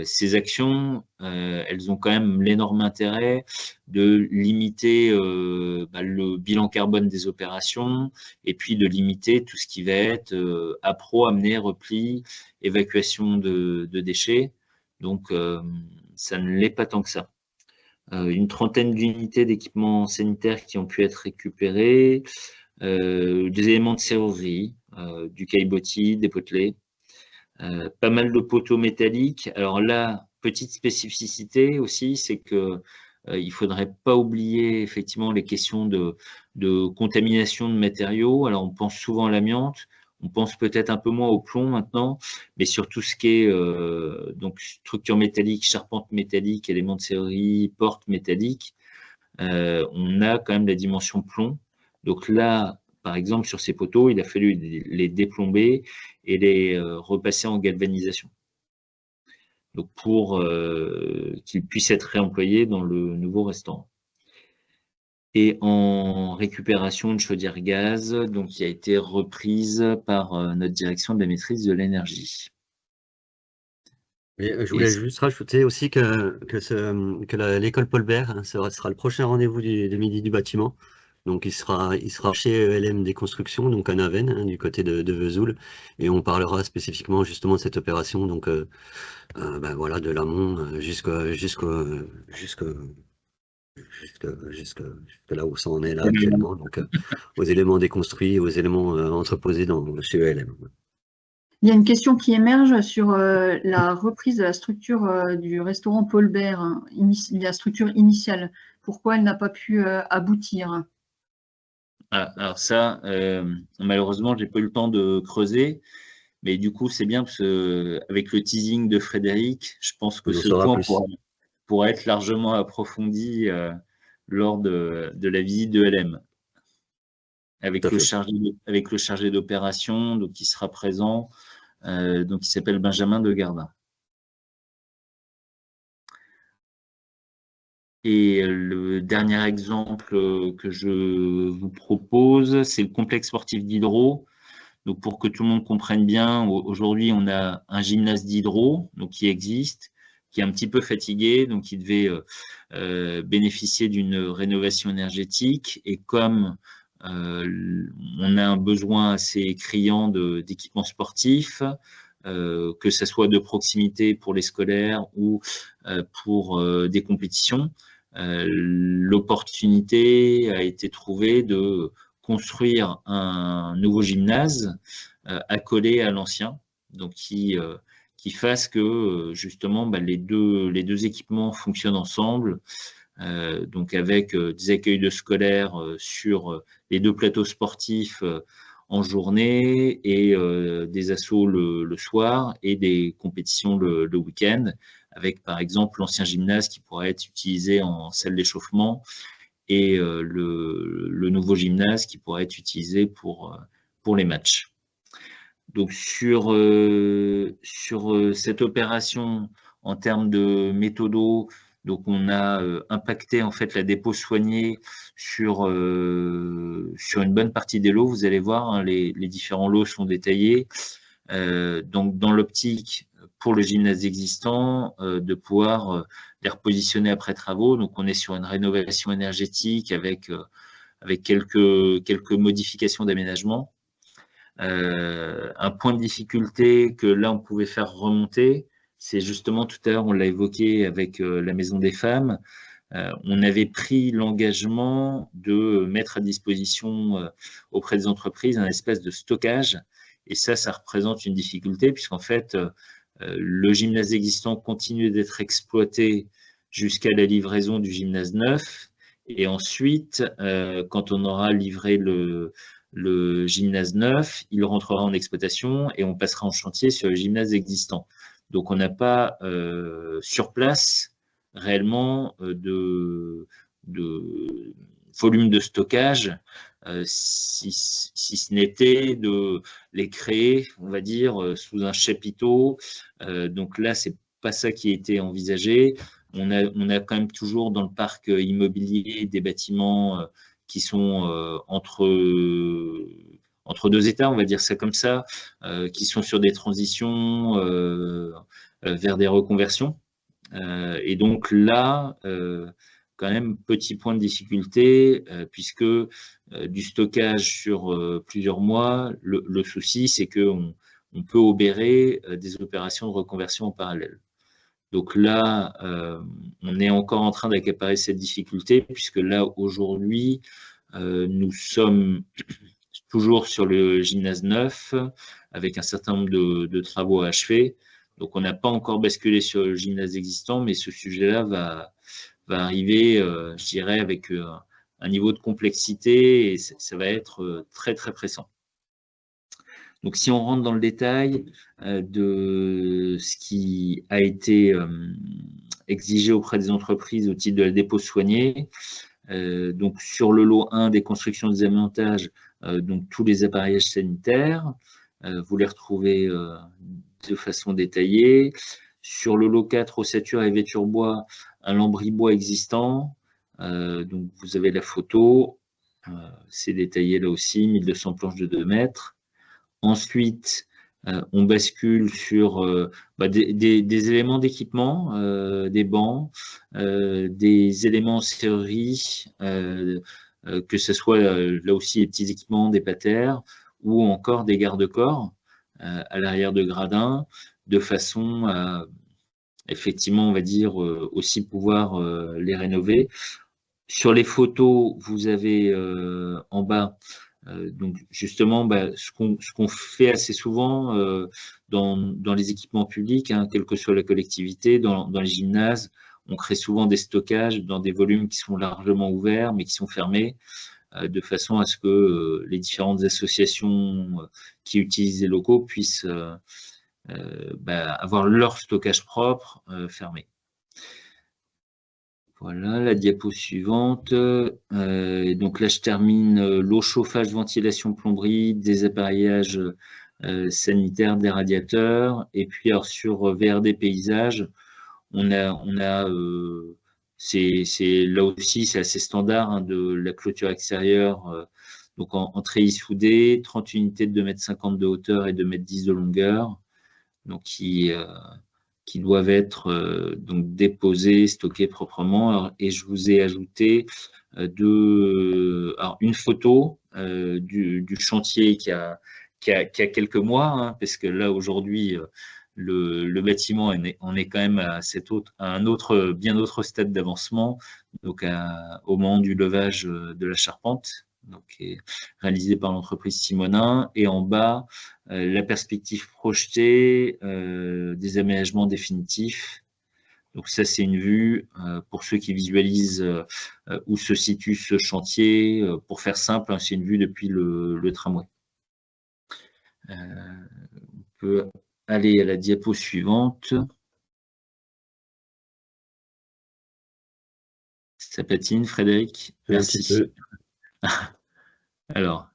ces actions, elles ont quand même l'énorme intérêt de limiter le bilan carbone des opérations et puis de limiter tout ce qui va être appro, amener, repli, évacuation de déchets. Donc, ça ne l'est pas tant que ça. Une trentaine d'unités d'équipements sanitaires qui ont pu être récupérés, des éléments de serrurerie, du caillebotis, des potelets. Pas mal de poteaux métalliques. Alors là, petite spécificité aussi, c'est que il faudrait pas oublier effectivement les questions de contamination de matériaux. Alors on pense souvent à l'amiante, on pense peut-être un peu moins au plomb maintenant, mais sur tout ce qui est donc structure métallique, charpente métallique, éléments de serrurerie, portes métalliques, on a quand même la dimension plomb. Donc là, par exemple, sur ces poteaux, il a fallu les déplomber et les repasser en galvanisation. Donc pour qu'ils puissent être réemployés dans le nouveau restaurant. et en récupération de chaudière gaz, donc qui a été reprise par notre direction de la maîtrise de l'énergie. Et je Et voulais juste rajouter aussi que l'école Paul Bert, hein, sera le prochain rendez-vous de midi du bâtiment. Donc il sera chez ELM des constructions, donc à Naven, hein, du côté de Vesoul, et on parlera spécifiquement justement de cette opération, donc ben voilà, de l'amont jusque là où ça en est là actuellement, donc aux éléments déconstruits, aux éléments entreposés chez ELM. Il y a une question qui émerge sur la reprise de la structure du restaurant Paul Bert, hein, la structure initiale. Pourquoi elle n'a pas pu aboutir? alors ça, malheureusement, j'ai pas eu le temps de creuser, mais du coup, c'est bien parce que avec le teasing de Frédéric, je pense que On en ce saura point plus. pourra être largement approfondi lors de la visite de LM. Tout à fait. Avec le chargé d'opération, donc qui sera présent, donc qui s'appelle Benjamin de Gardin. Et le dernier exemple que je vous propose, c'est le complexe sportif d'Hydro. Donc pour que tout le monde comprenne bien, aujourd'hui on a un gymnase d'Hydro donc qui existe, qui est un petit peu fatigué, donc qui devait bénéficier d'une rénovation énergétique. Et comme on a un besoin assez criant d'équipements sportifs, que ce soit de proximité pour les scolaires ou pour des compétitions, l'opportunité a été trouvée de construire un nouveau gymnase accolé à l'ancien, donc qui fasse que justement les deux équipements fonctionnent ensemble, donc avec des accueils de scolaires sur les deux plateaux sportifs en journée et des assauts le soir et des compétitions le week-end, avec par exemple l'ancien gymnase qui pourrait être utilisé en salle d'échauffement et le nouveau gymnase qui pourrait être utilisé pour les matchs. Donc sur cette opération en termes de méthodo, donc on a impacté en fait la dépose soignée sur une bonne partie des lots. Vous allez voir, hein, les différents lots sont détaillés. Donc dans l'optique pour le gymnase existant, de pouvoir les repositionner après travaux. Donc on est sur une rénovation énergétique avec quelques modifications d'aménagement. Un point de difficulté que là on pouvait faire remonter, c'est justement tout à l'heure on l'a évoqué avec la Maison des Femmes. On avait pris l'engagement de mettre à disposition auprès des entreprises un espace de stockage, et ça représente une difficulté puisqu'en fait le gymnase existant continue d'être exploité jusqu'à la livraison du gymnase neuf, et ensuite quand on aura livré le gymnase neuf, il rentrera en exploitation et on passera en chantier sur le gymnase existant. Donc on n'a pas sur place réellement de volume de stockage, si ce n'était de les créer, on va dire, sous un chapiteau. Donc là, c'est pas ça qui a été envisagé. On a quand même toujours dans le parc immobilier des bâtiments qui sont entre deux états, on va dire ça comme ça, qui sont sur des transitions vers des reconversions. Et donc là, quand même, petit point de difficulté, puisque du stockage sur plusieurs mois, le souci, c'est qu'on peut obérer des opérations de reconversion en parallèle. Donc là, on est encore en train d'accaparer cette difficulté, puisque là, aujourd'hui, nous sommes toujours sur le gymnase neuf, avec un certain nombre de travaux à achever. Donc, on n'a pas encore basculé sur le gymnase existant, mais ce sujet-là va arriver, je dirais, avec un niveau de complexité, et ça va être très, très pressant. Donc, si on rentre dans le détail de ce qui a été exigé auprès des entreprises au titre de la dépose soignée, donc sur le lot 1 des constructions des aménagements, donc tous les appareillages sanitaires, vous les retrouvez de façon détaillée. Sur le lot 4, ossature et vêture bois, un lambris bois existant, Donc, vous avez la photo. C'est détaillé là aussi, 1200 planches de 2 mètres. Ensuite, on bascule sur des éléments d'équipement, des bancs, des éléments en serrurerie, que ce soit là aussi les petits équipements, des patères, ou encore des garde-corps à l'arrière de gradins, de façon à effectivement, on va dire, aussi pouvoir les rénover. Sur les photos, vous avez en bas, donc justement, ce qu'on fait assez souvent dans les équipements publics, hein, quelle que soit la collectivité, dans les gymnases, on crée souvent des stockages dans des volumes qui sont largement ouverts, mais qui sont fermés, de façon à ce que les différentes associations qui utilisent les locaux puissent avoir leur stockage propre fermé. Voilà, la diapo suivante. Donc là, je termine l'eau, chauffage, ventilation, plomberie, désappareillage sanitaire des radiateurs. Et puis, alors, sur VRD paysage, là aussi, c'est assez standard, hein, de la clôture extérieure, donc en treillis soudé, 30 unités de 2,50 m de hauteur et 2,10 m de longueur, donc qui doivent être donc déposés, stockés proprement. Alors, et je vous ai ajouté une photo du chantier qui a quelques mois, hein, parce que là aujourd'hui le bâtiment on est quand même à un autre bien autre stade d'avancement, donc au moment du levage de la charpente, donc qui est réalisé par l'entreprise Simonin, et en bas la perspective projetée des aménagements définitifs. Donc ça, c'est une vue pour ceux qui visualisent où se situe ce chantier. Pour faire simple, hein, c'est une vue depuis le tramway. On peut aller à la diapo suivante. Ça patine, Frédéric? Merci. Un petit peu. Alors,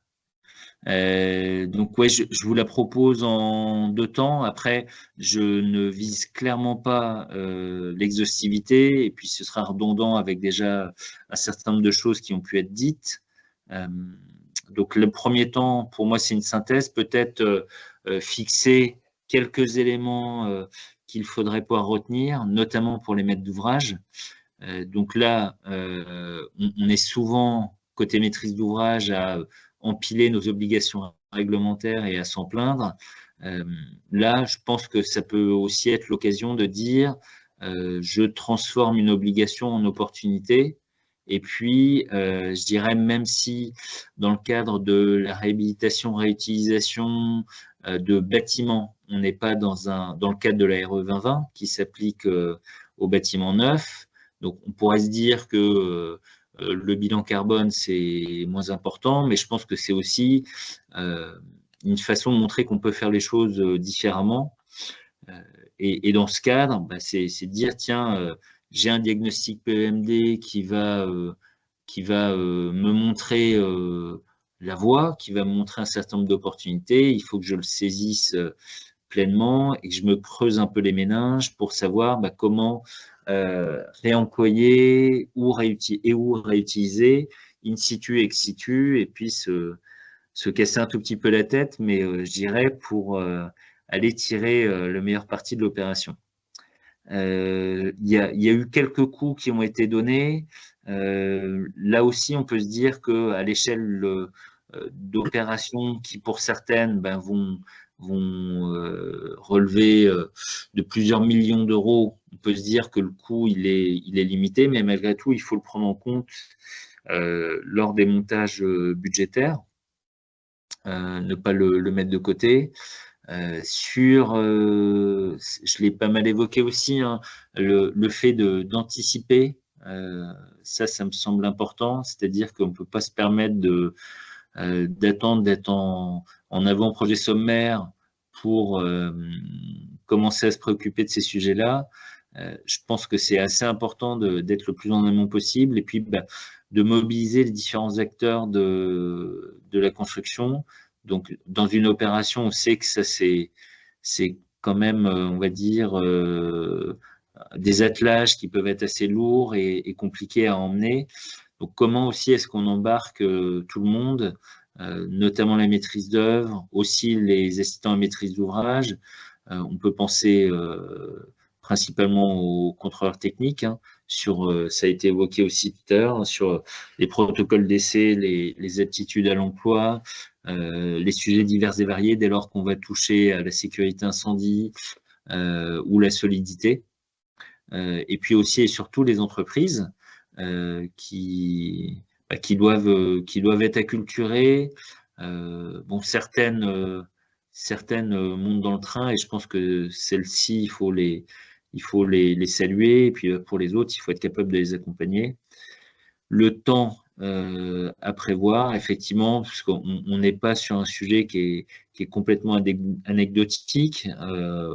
donc ouais, je vous la propose en 2 temps. Après, je ne vise clairement pas l'exhaustivité, et puis ce sera redondant avec déjà un certain nombre de choses qui ont pu être dites. Donc le premier temps, pour moi, c'est une synthèse, peut-être fixer quelques éléments qu'il faudrait pouvoir retenir, notamment pour les maîtres d'ouvrage. Donc là, on est souvent, côté maîtrise d'ouvrage, à empiler nos obligations réglementaires et à s'en plaindre. Là, je pense que ça peut aussi être l'occasion de dire je transforme une obligation en opportunité. Et puis, je dirais, même si dans le cadre de la réhabilitation, réutilisation de bâtiments, on n'est pas dans le cadre de la RE 2020 qui s'applique aux bâtiments neufs, donc on pourrait se dire que le bilan carbone, c'est moins important, mais je pense que c'est aussi une façon de montrer qu'on peut faire les choses différemment. Et dans ce cadre, c'est de dire, tiens, j'ai un diagnostic PEMD qui va me montrer la voie, qui va me montrer un certain nombre d'opportunités. Il faut que je le saisisse pleinement et que je me creuse un peu les méninges pour savoir comment réemployer ou réutiliser in situ, ex situ, et puis se casser un tout petit peu la tête, mais je dirais pour aller tirer le meilleur parti de l'opération. Il y a eu quelques coups qui ont été donnés. Là aussi, on peut se dire qu'à l'échelle d'opérations qui, pour certaines, vont relever de plusieurs millions d'euros, on peut se dire que le coût il est limité, mais malgré tout, il faut le prendre en compte lors des montages budgétaires, ne pas le mettre de côté. Je l'ai pas mal évoqué aussi, hein, le fait d'anticiper, ça me semble important, c'est-à-dire qu'on ne peut pas se permettre d'attendre d'être en avant-projet sommaire pour commencer à se préoccuper de ces sujets-là. Je pense que c'est assez important d'être le plus en amont possible, et puis de mobiliser les différents acteurs de la construction. Donc, dans une opération, on sait que ça, c'est quand même, on va dire, des attelages qui peuvent être assez lourds et compliqués à emmener. Donc, comment aussi est-ce qu'on embarque tout le monde, notamment la maîtrise d'œuvre, aussi les assistants à maîtrise d'ouvrage. On peut penser principalement aux contrôleurs techniques, hein, ça a été évoqué aussi tout à l'heure, hein, sur les protocoles d'essai, les aptitudes à l'emploi, les sujets divers et variés dès lors qu'on va toucher à la sécurité incendie ou la solidité. Et puis aussi et surtout les entreprises qui doivent être acculturées. Bon, certaines montent dans le train et je pense que celles-ci, il faut les saluer. Et puis pour les autres, il faut être capable de les accompagner. Le temps à prévoir, effectivement, parce qu'on n'est pas sur un sujet qui est complètement anecdotique,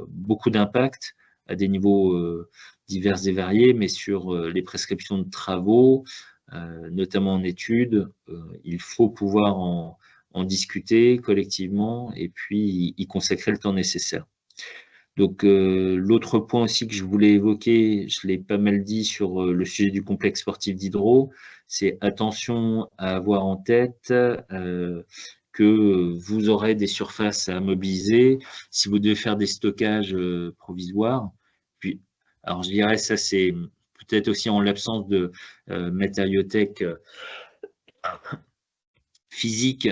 beaucoup d'impact à des niveaux divers et variés, mais sur les prescriptions de travaux, notamment en études, il faut pouvoir en discuter collectivement et puis y consacrer le temps nécessaire. Donc, l'autre point aussi que je voulais évoquer, je l'ai pas mal dit sur le sujet du complexe sportif d'Hydro, c'est attention à avoir en tête que vous aurez des surfaces à mobiliser. Si vous devez faire des stockages provisoires, puis, alors je dirais ça c'est peut-être aussi en l'absence de matériothèque physique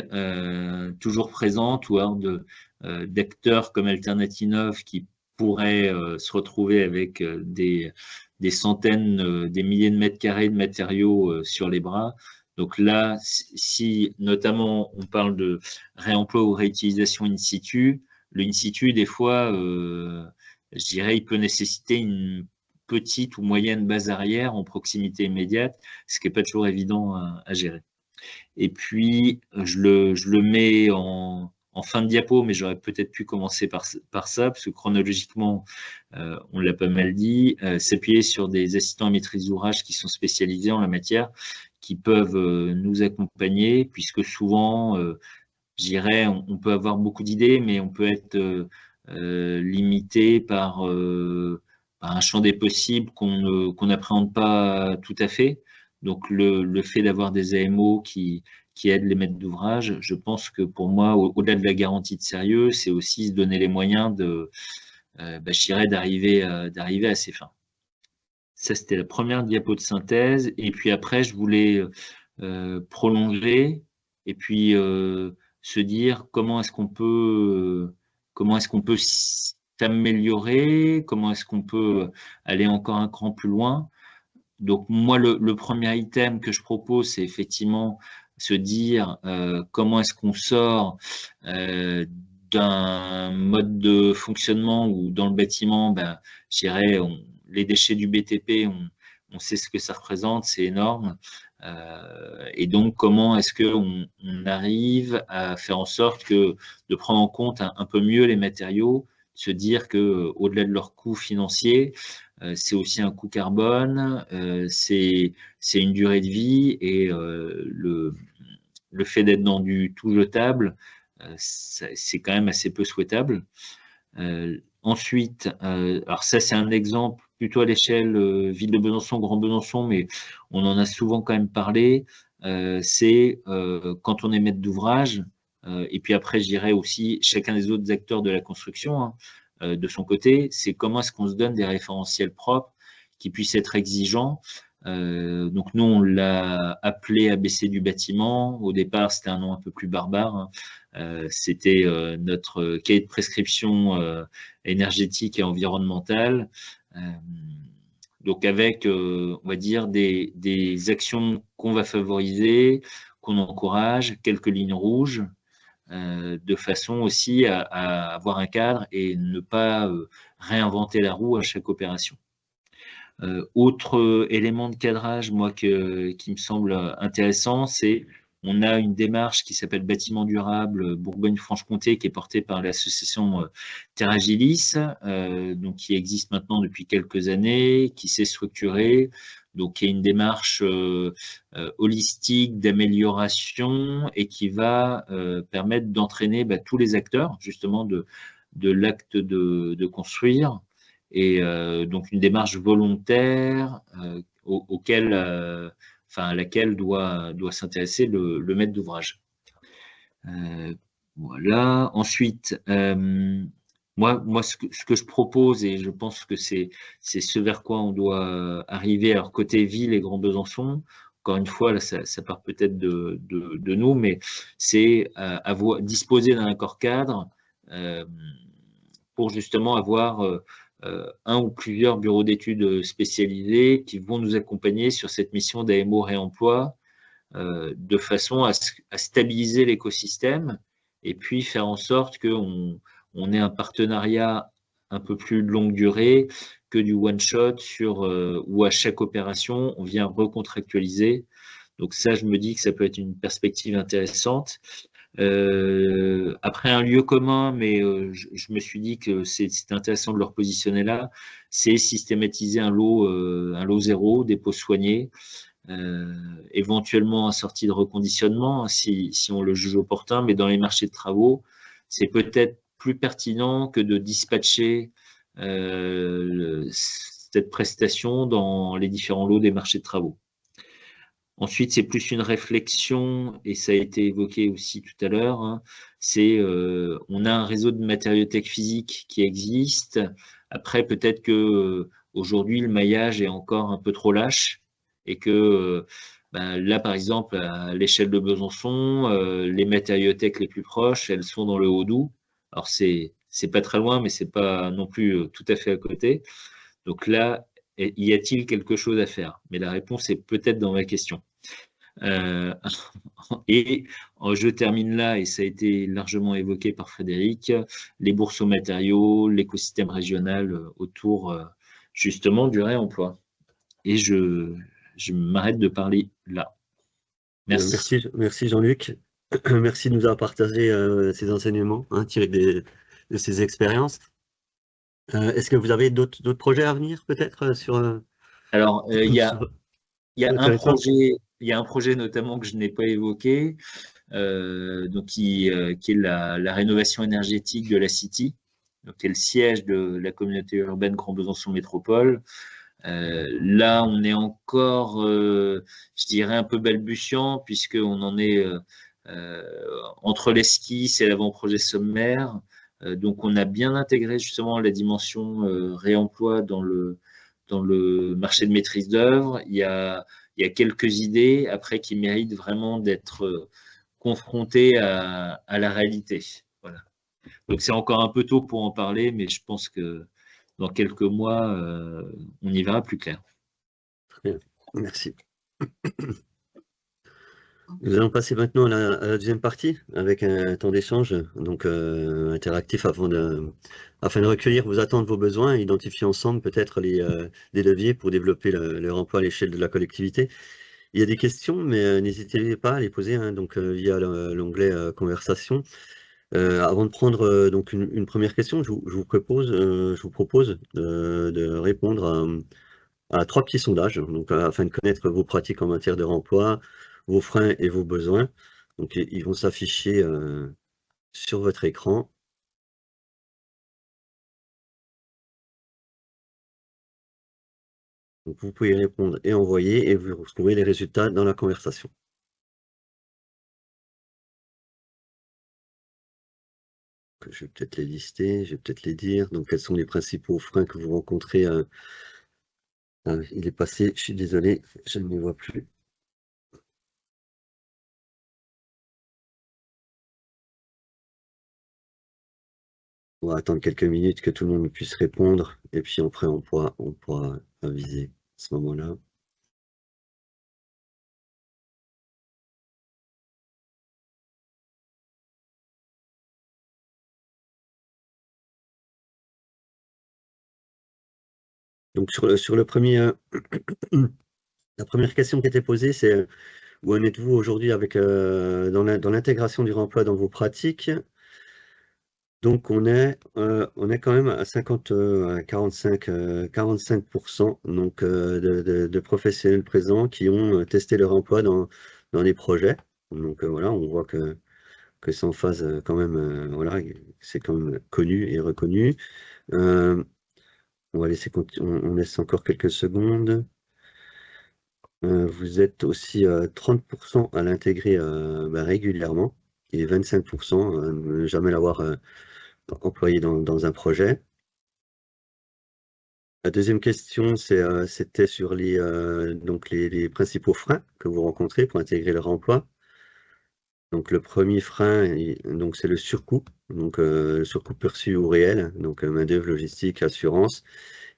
toujours présente ou alors d'acteurs comme Alternatinov qui pourraient se retrouver avec des centaines, des milliers de mètres carrés de matériaux sur les bras. Donc là, si notamment on parle de réemploi ou réutilisation in situ, le in situ, des fois, je dirais, il peut nécessiter une petite ou moyenne base arrière en proximité immédiate, ce qui n'est pas toujours évident à gérer. Et puis, je le mets en fin de diapo, mais j'aurais peut-être pu commencer par ça, parce que chronologiquement, on l'a pas mal dit, s'appuyer sur des assistants à maîtrise d'ouvrage qui sont spécialisés en la matière, qui peuvent nous accompagner, puisque souvent, je dirais, on peut avoir beaucoup d'idées, mais on peut être limité par un champ des possibles qu'on n'appréhende pas tout à fait. Donc, le fait d'avoir des AMO qui aident les maîtres d'ouvrage, je pense que pour moi, au-delà de la garantie de sérieux, c'est aussi se donner les moyens je dirais, d'arriver à ses fins. Ça, c'était la première diapo de synthèse. Et puis après, je voulais prolonger et puis se dire comment est-ce qu'on peut s'améliorer, comment est-ce qu'on peut aller encore un cran plus loin. Donc moi, le premier item que je propose, c'est effectivement se dire comment est-ce qu'on sort d'un mode de fonctionnement où dans le bâtiment, je dirais, les déchets du BTP, on sait ce que ça représente, c'est énorme. Et donc, comment est-ce qu'on arrive à faire en sorte de prendre en compte un peu mieux les matériaux, se dire qu'au-delà de leur coût financier, c'est aussi un coût carbone, c'est une durée de vie et le fait d'être dans du tout jetable, c'est quand même assez peu souhaitable. Ensuite, alors ça c'est un exemple plutôt à l'échelle ville de Besançon, Grand Besançon, mais on en a souvent quand même parlé, c'est quand on est maître d'ouvrage, et puis après je dirais aussi chacun des autres acteurs de la construction, hein, de son côté, c'est comment est-ce qu'on se donne des référentiels propres qui puissent être exigeants. Donc nous, on l'a appelé ABC du bâtiment. Au départ, c'était un nom un peu plus barbare, hein. C'était notre cahier de prescription énergétique et environnementale. Donc avec, on va dire, des actions qu'on va favoriser, qu'on encourage, quelques lignes rouges, de façon aussi à avoir un cadre et ne pas réinventer la roue à chaque opération. Autre élément de cadrage, moi, qui me semble intéressant, c'est on a une démarche qui s'appelle Bâtiment durable Bourgogne-Franche-Comté, qui est portée par l'association Terragilis, donc qui existe maintenant depuis quelques années, qui s'est structurée, donc qui est une démarche holistique d'amélioration et qui va permettre d'entraîner tous les acteurs, justement, de l'acte de construire, et donc une démarche volontaire à laquelle doit s'intéresser le maître d'ouvrage. Voilà. Ensuite, moi ce que je propose, et je pense que c'est ce vers quoi on doit arriver, alors côté ville et Grand Besançon, encore une fois, là, ça part peut-être de nous, mais c'est disposer d'un accord cadre pour justement avoir un ou plusieurs bureaux d'études spécialisés qui vont nous accompagner sur cette mission d'AMO réemploi de façon à stabiliser l'écosystème et puis faire en sorte qu'on ait un partenariat un peu plus de longue durée que du one-shot où à chaque opération, on vient recontractualiser. Donc ça, je me dis que ça peut être une perspective intéressante. Après un lieu commun, mais je me suis dit que c'est intéressant de le repositionner là, c'est systématiser un lot zéro, dépôt soigné, éventuellement assorti de reconditionnement si on le juge opportun, mais dans les marchés de travaux, c'est peut-être plus pertinent que de dispatcher cette prestation dans les différents lots des marchés de travaux. Ensuite, c'est plus une réflexion, et ça a été évoqué aussi tout à l'heure, hein, on a un réseau de matériothèque physique qui existe. Après, peut-être que aujourd'hui le maillage est encore un peu trop lâche, et que là, par exemple, à l'échelle de Besançon, les matériothèques les plus proches, elles sont dans le Haut-Doubs. Alors, c'est pas très loin, mais c'est pas non plus tout à fait à côté. Donc là, y a-t-il quelque chose à faire? Mais la réponse est peut-être dans ma question. Et je termine là, et ça a été largement évoqué par Frédéric, les bourses aux matériaux, l'écosystème régional autour justement du réemploi. Et je m'arrête de parler là. Merci. Merci Jean-Luc. Merci de nous avoir partagé ces enseignements tirés de ces expériences. Est-ce que vous avez d'autres projets à venir peut-être sur Alors, il y a le un projet notamment que je n'ai pas évoqué, donc qui est la rénovation énergétique de la City, donc qui est le siège de la communauté urbaine Grand Besançon Métropole. Là, on est encore, je dirais, un peu balbutiant, puisqu'on en est entre l'esquisse et l'avant-projet sommaire. Donc, on a bien intégré justement la dimension réemploi dans le marché de maîtrise d'œuvre. Il y a quelques idées, après, qui méritent vraiment d'être confrontées à la réalité. Voilà. Donc, c'est encore un peu tôt pour en parler, mais je pense que dans quelques mois, on y verra plus clair. Très bien, merci. Nous allons passer maintenant à la deuxième partie, avec un temps d'échange donc interactif afin de recueillir vos attentes, vos besoins, et identifier ensemble peut-être des leviers pour développer le remploi à l'échelle de la collectivité. Il y a des questions, mais n'hésitez pas à les poser donc, via l'onglet conversation. Avant de prendre donc une première question, je vous propose de répondre à 3 petits sondages, donc afin de connaître vos pratiques en matière de remploi, vos freins et vos besoins. Donc ils vont s'afficher sur votre écran. Donc vous pouvez répondre et envoyer, et vous retrouverez les résultats dans la conversation. Je vais peut-être les lister, je vais peut-être les dire. Donc quels sont les principaux freins que vous rencontrez il est passé, je suis désolé, je ne les vois plus. On va attendre quelques minutes que tout le monde puisse répondre, et puis après on pourra aviser à ce moment-là. Donc sur le premier, la première question qui était posée, c'est où en êtes-vous aujourd'hui avec dans l'intégration du remploi dans vos pratiques? Donc on est quand même à 45% donc de professionnels présents qui ont testé leur emploi dans les projets. Donc voilà, on voit que c'est en phase quand même, voilà, c'est quand même connu et reconnu. On va laisser on laisse encore quelques secondes. Vous êtes aussi 30% à l'intégrer régulièrement et 25% à ne jamais l'avoir employé dans un projet. La deuxième question, c'était sur donc les principaux freins que vous rencontrez pour intégrer le réemploi. Donc le premier frein, donc c'est le surcoût, donc le surcoût perçu ou réel, donc main-d'œuvre, logistique, assurance,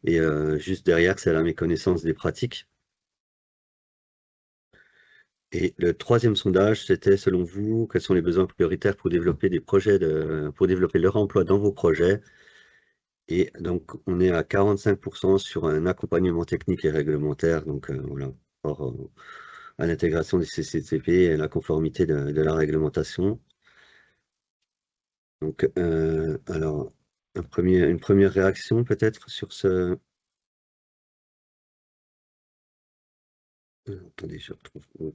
et juste derrière, c'est la méconnaissance des pratiques. Et le troisième sondage, c'était selon vous, quels sont les besoins prioritaires pour développer des projets pour développer le réemploi dans vos projets? Et donc on est à 45% sur un accompagnement technique et réglementaire, donc voilà, à l'intégration des CCTP et la conformité de la réglementation. Donc, alors, une première réaction peut-être sur ce... attendez, je retrouve le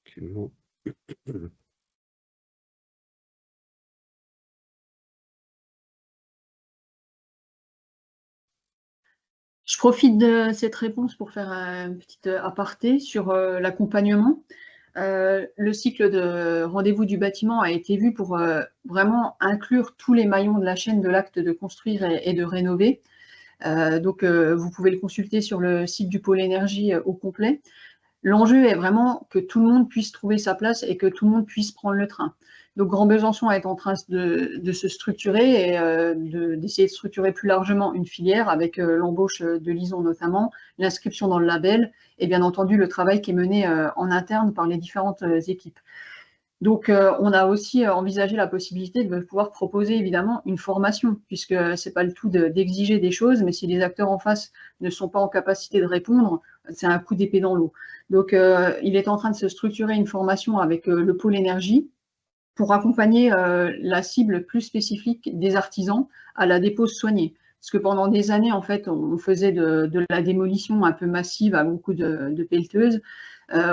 document. Je profite de cette réponse pour faire un petit aparté sur l'accompagnement. Le cycle de rendez-vous du bâtiment a été vu pour vraiment inclure tous les maillons de la chaîne de l'acte de construire et de rénover. Donc, vous pouvez le consulter sur le site du pôle énergie au complet. L'enjeu est vraiment que tout le monde puisse trouver sa place et que tout le monde puisse prendre le train. Donc, Grand Besançon est en train de se structurer et d'essayer de structurer plus largement une filière avec l'embauche de l'ISON notamment, l'inscription dans le label et bien entendu le travail qui est mené en interne par les différentes équipes. Donc, on a aussi envisagé la possibilité de pouvoir proposer évidemment une formation, puisque c'est pas le tout d'exiger des choses, mais si les acteurs en face ne sont pas en capacité de répondre, c'est un coup d'épée dans l'eau. Donc, il est en train de se structurer une formation avec le pôle énergie pour accompagner la cible plus spécifique des artisans à la dépose soignée. Parce que pendant des années, en fait, on faisait de la démolition un peu massive à beaucoup de pelleteuses.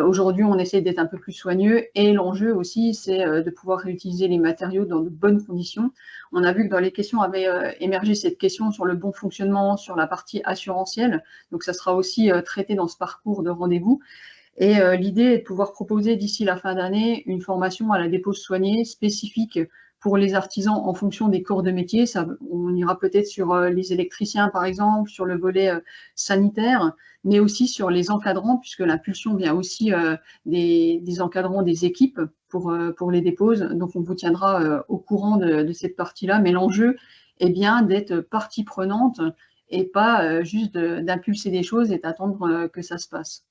Aujourd'hui, on essaie d'être un peu plus soigneux et l'enjeu aussi, c'est de pouvoir réutiliser les matériaux dans de bonnes conditions. On a vu que dans les questions avait émergé cette question sur le bon fonctionnement, sur la partie assurantielle. Donc, ça sera aussi traité dans ce parcours de rendez-vous. Et l'idée est de pouvoir proposer d'ici la fin d'année une formation à la dépose soignée spécifique pour les artisans en fonction des corps de métier. Ça, on ira peut-être sur les électriciens, par exemple, sur le volet sanitaire, mais aussi sur les encadrants, puisque l'impulsion vient aussi des encadrants des équipes pour les déposes. Donc, on vous tiendra au courant de cette partie-là. Mais l'enjeu est bien d'être partie prenante et pas juste d'impulser des choses et d'attendre que ça se passe.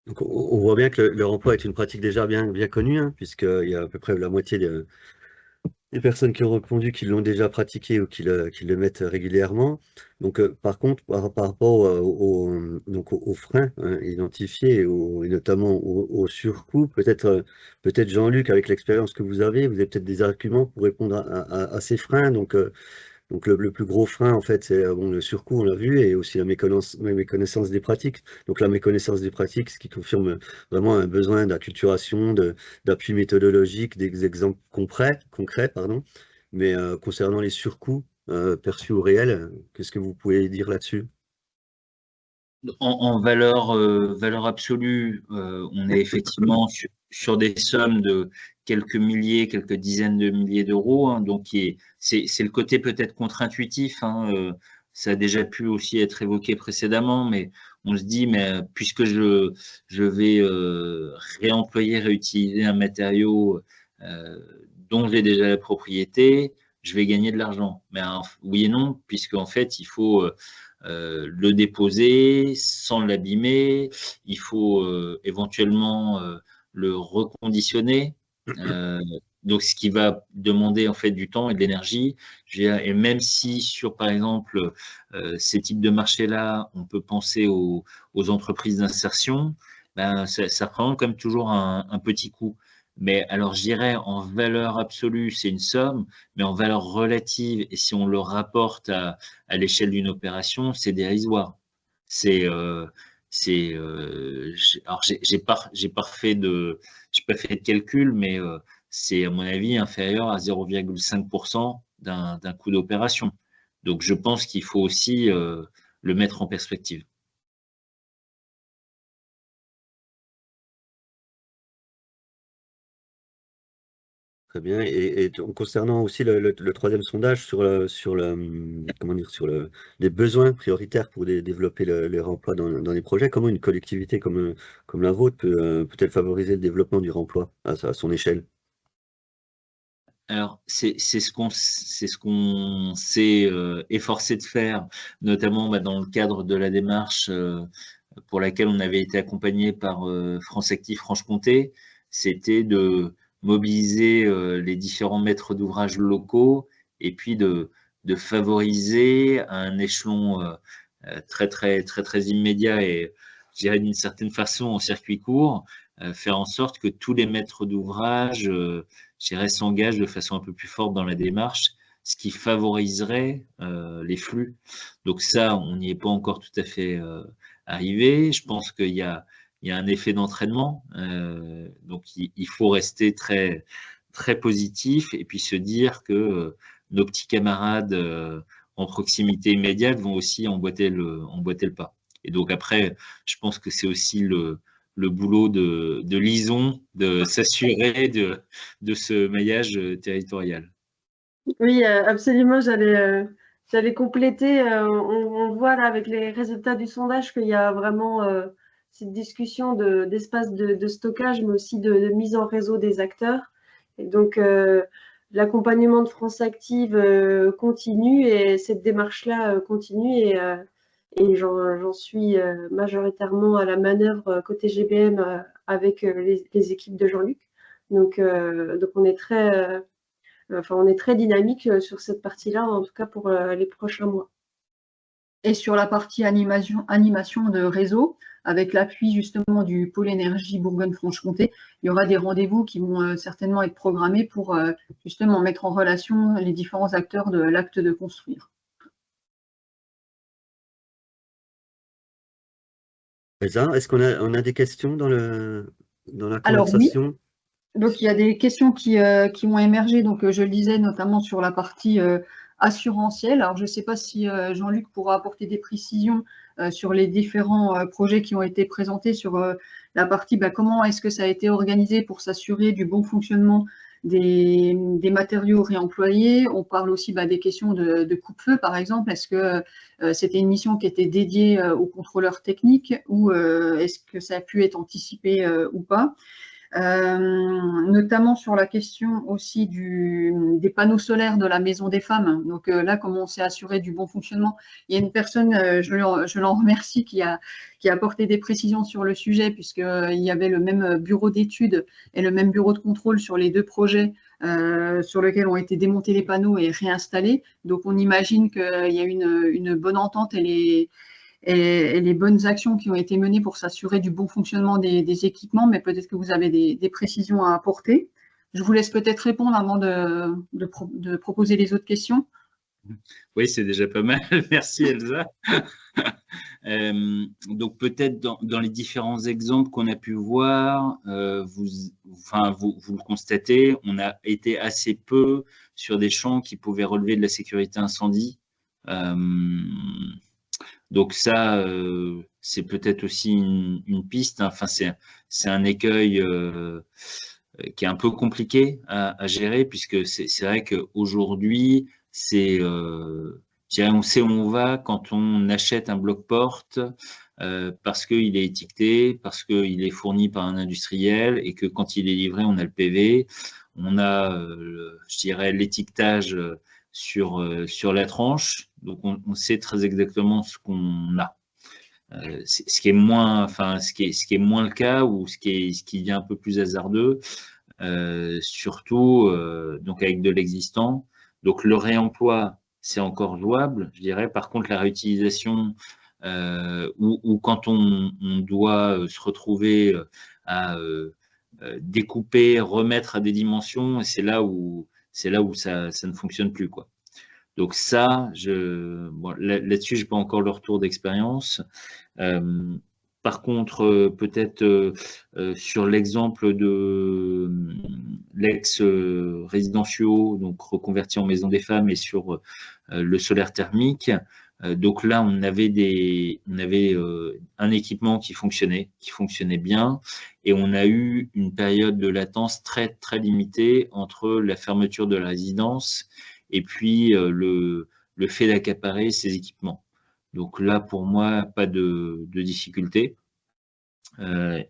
Donc, on voit bien que le remploi est une pratique déjà bien connue, hein, puisqu'il y a à peu près la moitié des personnes qui ont répondu qui l'ont déjà pratiqué ou qui le mettent régulièrement. Donc, par contre, par rapport donc aux freins hein, identifiés et notamment au surcoût, peut-être Jean-Luc, avec l'expérience que vous avez peut-être des arguments pour répondre à ces freins. Donc le plus gros frein, en fait, c'est bon, le surcoût, on l'a vu, et aussi la méconnaissance des pratiques. Donc la méconnaissance des pratiques, ce qui confirme vraiment un besoin d'acculturation, d'appui méthodologique, des exemples concrets, pardon. Mais concernant les surcoûts perçus ou réels, qu'est-ce que vous pouvez dire là-dessus? En valeur absolue, on est effectivement sur des sommes de quelques milliers, quelques dizaines de milliers d'euros. Hein, donc, c'est le côté peut-être contre-intuitif. Hein, ça a déjà pu aussi être évoqué précédemment, mais on se dit, mais puisque je vais réemployer, réutiliser un matériau dont j'ai déjà la propriété, je vais gagner de l'argent. Mais oui et non, puisque en fait, il faut le déposer sans l'abîmer, il faut éventuellement le reconditionner, donc ce qui va demander en fait du temps et de l'énergie. Et même si sur par exemple ces types de marchés-là, on peut penser aux entreprises d'insertion, ben, ça prend comme toujours un petit coût. Mais alors, je dirais en valeur absolue, c'est une somme, mais en valeur relative, et si on le rapporte à l'échelle d'une opération, c'est dérisoire. Alors, j'ai pas fait de calcul, mais c'est à mon avis inférieur à 0,5% d'un coût d'opération. Donc, je pense qu'il faut aussi le mettre en perspective. Très bien. Et concernant aussi le troisième sondage sur comment dire, les besoins prioritaires pour développer les remploi dans les projets, comment une collectivité comme la vôtre peut-elle favoriser le développement du remploi à son échelle? Alors, c'est ce qu'on s'est efforcé de faire, notamment dans le cadre de la démarche pour laquelle on avait été accompagné par France Active Franche-Comté, c'était de mobiliser les différents maîtres d'ouvrage locaux et puis de favoriser à un échelon très immédiat et je dirais d'une certaine façon en circuit court, faire en sorte que tous les maîtres d'ouvrage je dirais, s'engagent de façon un peu plus forte dans la démarche, ce qui favoriserait les flux. Donc ça, on n'y est pas encore tout à fait arrivé. Je pense qu'il y a un effet d'entraînement. Donc il faut rester très positif et puis se dire que nos petits camarades en proximité immédiate vont aussi emboîter le pas. Et donc après, je pense que c'est aussi le boulot de Lison de s'assurer de ce maillage territorial. Oui, absolument, j'allais compléter. On voit là avec les résultats du sondage qu'il y a vraiment cette discussion d'espace de stockage, mais aussi de mise en réseau des acteurs. Et donc, l'accompagnement de France Active continue et cette démarche-là continue. Et j'en suis majoritairement à la manœuvre côté GBM avec les équipes de Jean-Luc. Donc, on est très dynamique sur cette partie-là, en tout cas pour les prochains mois. Et sur la partie animation de réseau, avec l'appui justement du pôle énergie Bourgogne-Franche-Comté, il y aura des rendez-vous qui vont certainement être programmés pour justement mettre en relation les différents acteurs de l'acte de construire. Elsa, est-ce qu'on a des questions dans la Alors oui, conversation? donc il y a des questions qui vont émerger, donc je le disais notamment sur la partie assurantielle. Alors je ne sais pas si Jean-Luc pourra apporter des précisions sur les différents projets qui ont été présentés sur la partie comment est-ce que ça a été organisé pour s'assurer du bon fonctionnement des matériaux réemployés. On parle aussi des questions de coupe-feu, par exemple. Est-ce que c'était une mission qui était dédiée aux contrôleurs techniques ou est-ce que ça a pu être anticipé ou pas? Notamment sur la question aussi des panneaux solaires de la Maison des Femmes. Donc là, comment on s'est assuré du bon fonctionnement. Il y a une personne, je l'en remercie, qui a apporté des précisions sur le sujet, puisqu'il y avait le même bureau d'études et le même bureau de contrôle sur les deux projets sur lesquels ont été démontés les panneaux et réinstallés. Donc on imagine qu'il y a une bonne entente et les bonnes actions qui ont été menées pour s'assurer du bon fonctionnement des équipements, mais peut-être que vous avez des précisions à apporter. Je vous laisse peut-être répondre avant de proposer les autres questions. Oui, c'est déjà pas mal. Merci Elsa. Donc peut-être dans les différents exemples qu'on a pu voir, vous le constatez, on a été assez peu sur des champs qui pouvaient relever de la sécurité incendie. Donc ça, c'est peut-être aussi une piste. Enfin, c'est un écueil qui est un peu compliqué à gérer, puisque c'est vrai qu'aujourd'hui, on sait où on va quand on achète un bloc-porte parce qu'il est étiqueté, parce qu'il est fourni par un industriel et que quand il est livré, on a le PV, on a, je dirais, l'étiquetage sur la tranche. Donc, on sait très exactement ce qu'on a. Ce qui est moins, ce qui est moins le cas ou ce qui devient un peu plus hasardeux, surtout donc avec de l'existant. Donc le réemploi, c'est encore jouable, je dirais. Par contre, la réutilisation ou quand on doit se retrouver à découper, remettre à des dimensions, c'est là où ça ne fonctionne plus, quoi. Donc ça, là-dessus, je n'ai pas encore le retour d'expérience. Par contre, peut-être sur l'exemple de l'ex-résidentiaux, donc reconverti en maison des femmes, et sur le solaire thermique. Donc là, on avait un équipement qui fonctionnait bien, et on a eu une période de latence très très limitée entre la fermeture de la résidence et puis le fait d'accaparer ces équipements. Donc là, pour moi, pas de difficulté.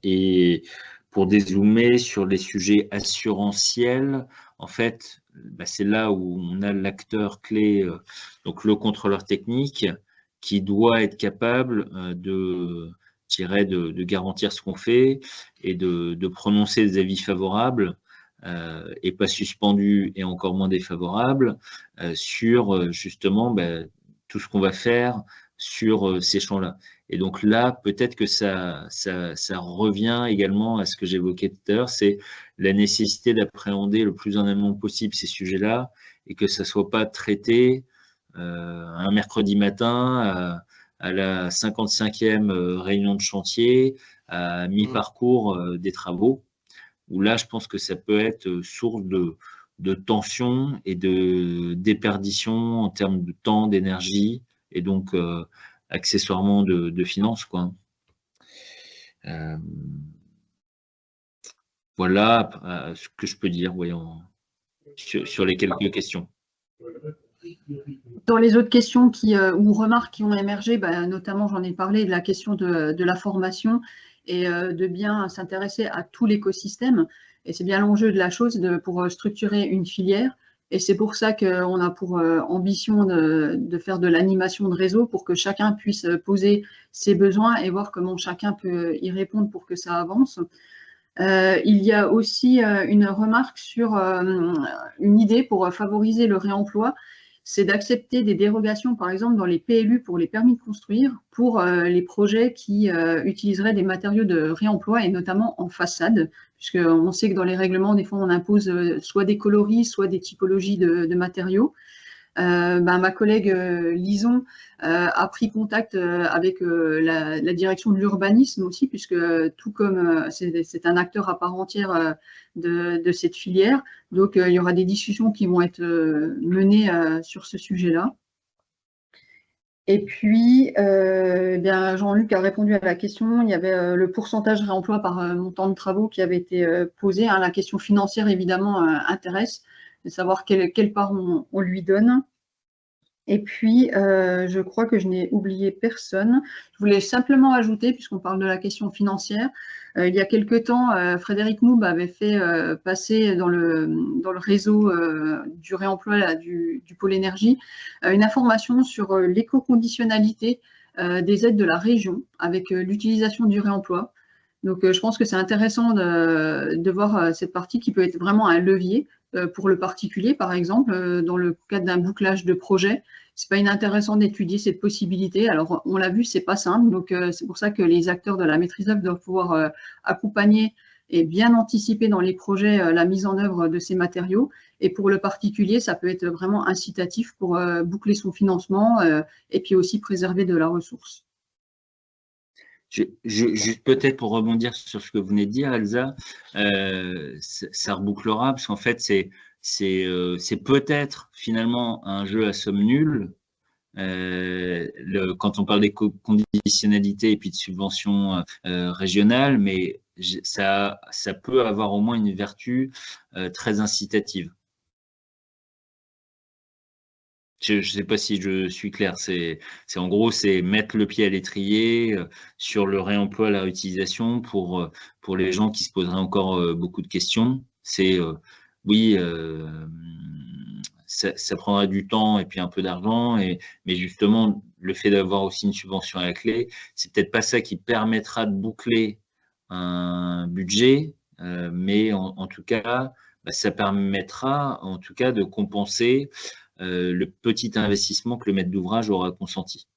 Et pour dézoomer sur les sujets assurantiels, en fait, c'est là où on a l'acteur clé, donc le contrôleur technique, qui doit être capable de garantir ce qu'on fait et de prononcer des avis favorables et pas suspendus et encore moins défavorables sur justement tout ce qu'on va faire sur ces champs-là. Et donc là, peut-être que ça revient également à ce que j'évoquais tout à l'heure, c'est la nécessité d'appréhender le plus en amont possible ces sujets-là et que ça ne soit pas traité un mercredi matin à la 55e réunion de chantier, à mi-parcours des travaux, où là, je pense que ça peut être source de tension et de déperdition en termes de temps, d'énergie, et donc accessoirement de finances, quoi. Voilà ce que je peux dire, voyons, sur les quelques questions. Dans les autres questions ou remarques qui ont émergé, notamment j'en ai parlé de la question de la formation et de bien s'intéresser à tout l'écosystème. Et c'est bien l'enjeu de la chose pour structurer une filière. Et c'est pour ça qu'on a pour ambition de faire de l'animation de réseau pour que chacun puisse poser ses besoins et voir comment chacun peut y répondre pour que ça avance. Il y a aussi une remarque sur une idée pour favoriser le réemploi, c'est d'accepter des dérogations, par exemple, dans les PLU pour les permis de construire, pour les projets qui utiliseraient des matériaux de réemploi, et notamment en façade, puisqu'on sait que dans les règlements, des fois, on impose soit des coloris, soit des typologies de matériaux. Ma collègue Lison a pris contact avec la direction de l'urbanisme aussi, puisque tout comme c'est un acteur à part entière de cette filière, donc il y aura des discussions qui vont être menées sur ce sujet-là. Et puis, Jean-Luc a répondu à la question. Il y avait le pourcentage réemploi par montant de travaux qui avait été posé. La question financière, évidemment, intéresse, de savoir quelle part on lui donne. Et puis, je crois que je n'ai oublié personne. Je voulais simplement ajouter, puisqu'on parle de la question financière, il y a quelque temps, Frédéric Moub avait fait passer dans le réseau du réemploi du pôle énergie une information sur l'éco-conditionnalité des aides de la région avec l'utilisation du réemploi. Donc, je pense que c'est intéressant de voir cette partie qui peut être vraiment un levier pour le particulier, par exemple, dans le cadre d'un bouclage de projet. C'est pas inintéressant d'étudier cette possibilité. Alors, on l'a vu, c'est pas simple. Donc, c'est pour ça que les acteurs de la maîtrise d'œuvre doivent pouvoir accompagner et bien anticiper dans les projets la mise en œuvre de ces matériaux. Et pour le particulier, ça peut être vraiment incitatif pour boucler son financement et puis aussi préserver de la ressource. Juste peut-être pour rebondir sur ce que vous venez de dire, Elsa, ça rebouclera, parce qu'en fait, c'est peut-être finalement un jeu à somme nulle. Quand on parle des conditionnalités et puis de subventions régionales, mais ça peut avoir au moins une vertu très incitative. Je ne sais pas si je suis clair. C'est en gros, c'est mettre le pied à l'étrier sur le réemploi, la réutilisation pour les gens qui se poseraient encore beaucoup de questions. C'est oui, ça prendra du temps et puis un peu d'argent, mais justement, le fait d'avoir aussi une subvention à la clé, c'est peut-être pas ça qui permettra de boucler un budget, mais en tout cas, ça permettra en tout cas de compenser le petit investissement que le maître d'ouvrage aura consenti.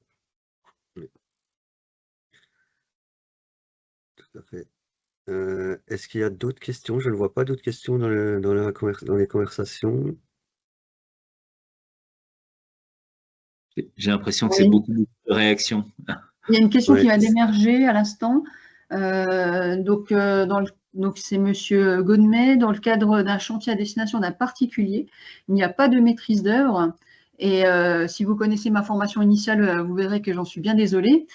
Oui. Tout à fait. Est-ce qu'il y a d'autres questions? Je ne vois pas d'autres questions dans les conversations. J'ai l'impression que c'est beaucoup de réactions. Il y a une question qui Ouais. vient d'émerger à l'instant. Donc c'est Monsieur Godmet. Dans le cadre d'un chantier à destination d'un particulier, il n'y a pas de maîtrise d'œuvre. Et si vous connaissez ma formation initiale, vous verrez que j'en suis bien désolée.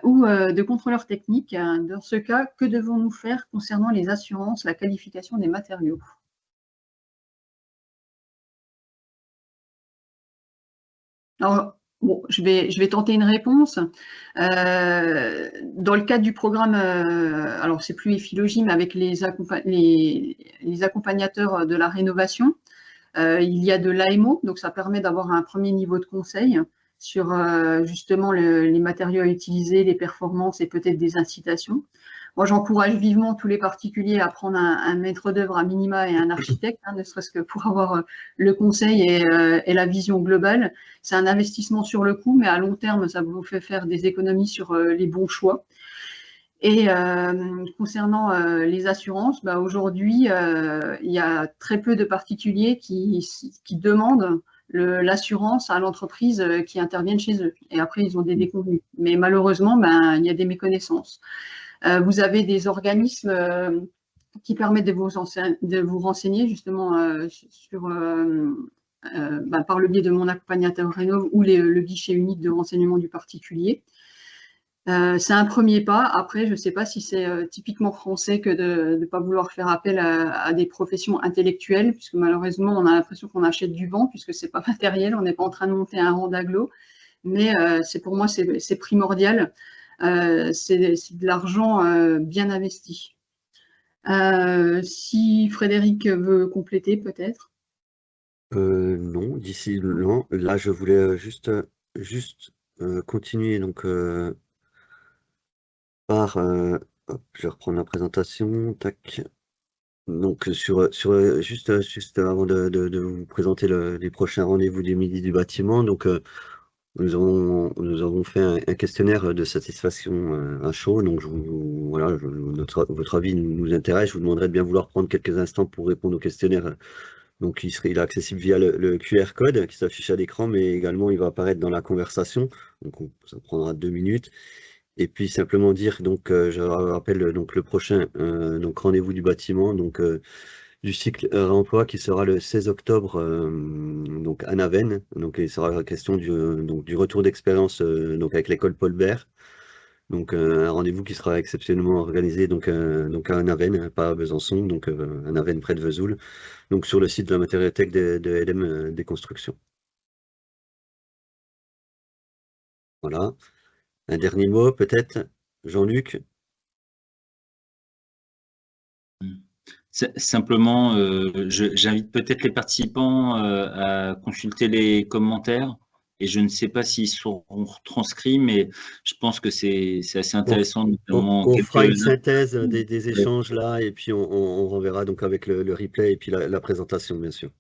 Ou de contrôleur technique. Dans ce cas, que devons-nous faire concernant les assurances, la qualification des matériaux? Alors, bon, je vais tenter une réponse. Dans le cadre du programme, alors c'est plus Ephilogie, mais avec les accompagnateurs de la rénovation, il y a de l'AMO, donc ça permet d'avoir un premier niveau de conseil sur justement les matériaux à utiliser, les performances et peut-être des incitations. Moi, j'encourage vivement tous les particuliers à prendre un maître d'œuvre à minima et un architecte, ne serait-ce que pour avoir le conseil et la vision globale. C'est un investissement sur le coût, mais à long terme, ça vous fait faire des économies sur les bons choix. Et concernant les assurances, aujourd'hui, il y a très peu de particuliers qui demandent l'assurance à l'entreprise qui interviennent chez eux. Et après, ils ont des déconvenus. Mais malheureusement, il y a des méconnaissances. Vous avez des organismes qui permettent de vous renseigner justement par le biais de mon accompagnateur Rénov ou le guichet unique de renseignement du particulier. C'est un premier pas. Après, je ne sais pas si c'est typiquement français que de ne pas vouloir faire appel à des professions intellectuelles, puisque malheureusement, on a l'impression qu'on achète du vent, puisque ce n'est pas matériel, on n'est pas en train de monter un rang d'agglo. Mais pour moi, c'est primordial. C'est de l'argent bien investi. Si Frédéric veut compléter, peut-être. Non, non. Là, je voulais juste continuer donc par hop, je vais reprendre la présentation. Tac. Donc juste avant de vous présenter les prochains rendez-vous du Midi du bâtiment. Donc nous avons fait un questionnaire de satisfaction à chaud. Donc voilà, votre avis nous intéresse. Je vous demanderai de bien vouloir prendre quelques instants pour répondre au questionnaire. Donc il est accessible via le QR code qui s'affiche à l'écran, mais également il va apparaître dans la conversation. Donc ça prendra 2 minutes. Et puis simplement dire, donc je rappelle donc le prochain donc rendez-vous du bâtiment, donc du cycle réemploi qui sera le 16 octobre donc à Navennes. Donc il sera question donc du retour d'expérience donc avec l'école Paul Bert. Donc un rendez-vous qui sera exceptionnellement organisé donc à Navennes, pas à Besançon, donc à Navennes près de Vesoul, donc sur le site de la matériothèque de LM des constructions. Voilà. Un dernier mot peut-être, Jean-Luc? Simplement, j'invite peut-être les participants à consulter les commentaires et je ne sais pas s'ils seront retranscrits, mais je pense que c'est assez intéressant, notamment On fera une quelques-uns. synthèse des échanges là et puis on renverra donc avec le replay et puis la présentation, bien sûr.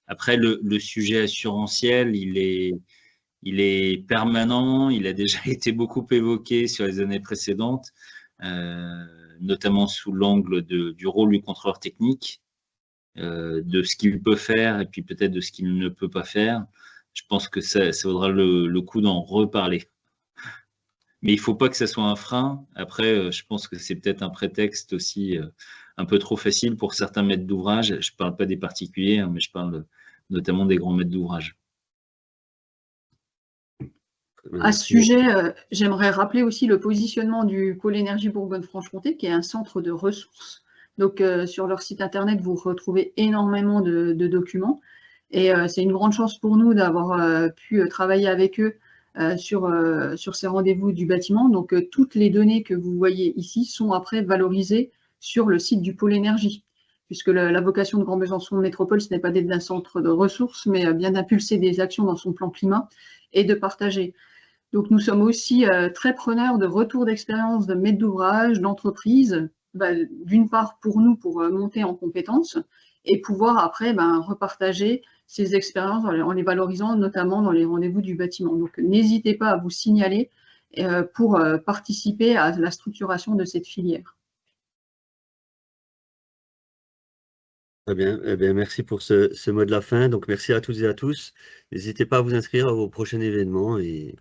Après, le sujet assurantiel, il est permanent, il a déjà été beaucoup évoqué sur les années précédentes, notamment sous l'angle du rôle du contrôleur technique, de ce qu'il peut faire et puis peut-être de ce qu'il ne peut pas faire. Je pense que ça vaudra le coup d'en reparler. Mais il ne faut pas que ça soit un frein. Après, je pense que c'est peut-être un prétexte aussi un peu trop facile pour certains maîtres d'ouvrage. Je ne parle pas des particuliers, mais je parle notamment des grands maîtres d'ouvrage. À ce sujet, j'aimerais rappeler aussi le positionnement du pôle énergie Bourgogne-Franche-Comté, qui est un centre de ressources. Donc, sur leur site internet, vous retrouvez énormément de documents. Et c'est une grande chance pour nous d'avoir pu travailler avec eux sur ces rendez-vous du bâtiment. Donc, toutes les données que vous voyez ici sont après valorisées sur le site du pôle énergie, puisque la vocation de Grand Besançon Métropole, ce n'est pas d'être un centre de ressources, mais bien d'impulser des actions dans son plan climat et de partager. Donc, nous sommes aussi très preneurs de retours d'expérience de maîtres d'ouvrage, d'entreprises, d'une part pour nous, pour monter en compétences, et pouvoir après repartager ces expériences en les valorisant, notamment dans les rendez-vous du bâtiment. Donc, n'hésitez pas à vous signaler pour participer à la structuration de cette filière. Très bien. Eh bien, merci pour ce mot de la fin. Donc merci à toutes et à tous. N'hésitez pas à vous inscrire au prochain événement et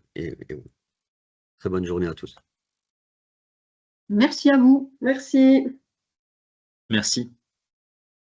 Très bonne journée à tous. Merci à vous. Merci. Merci.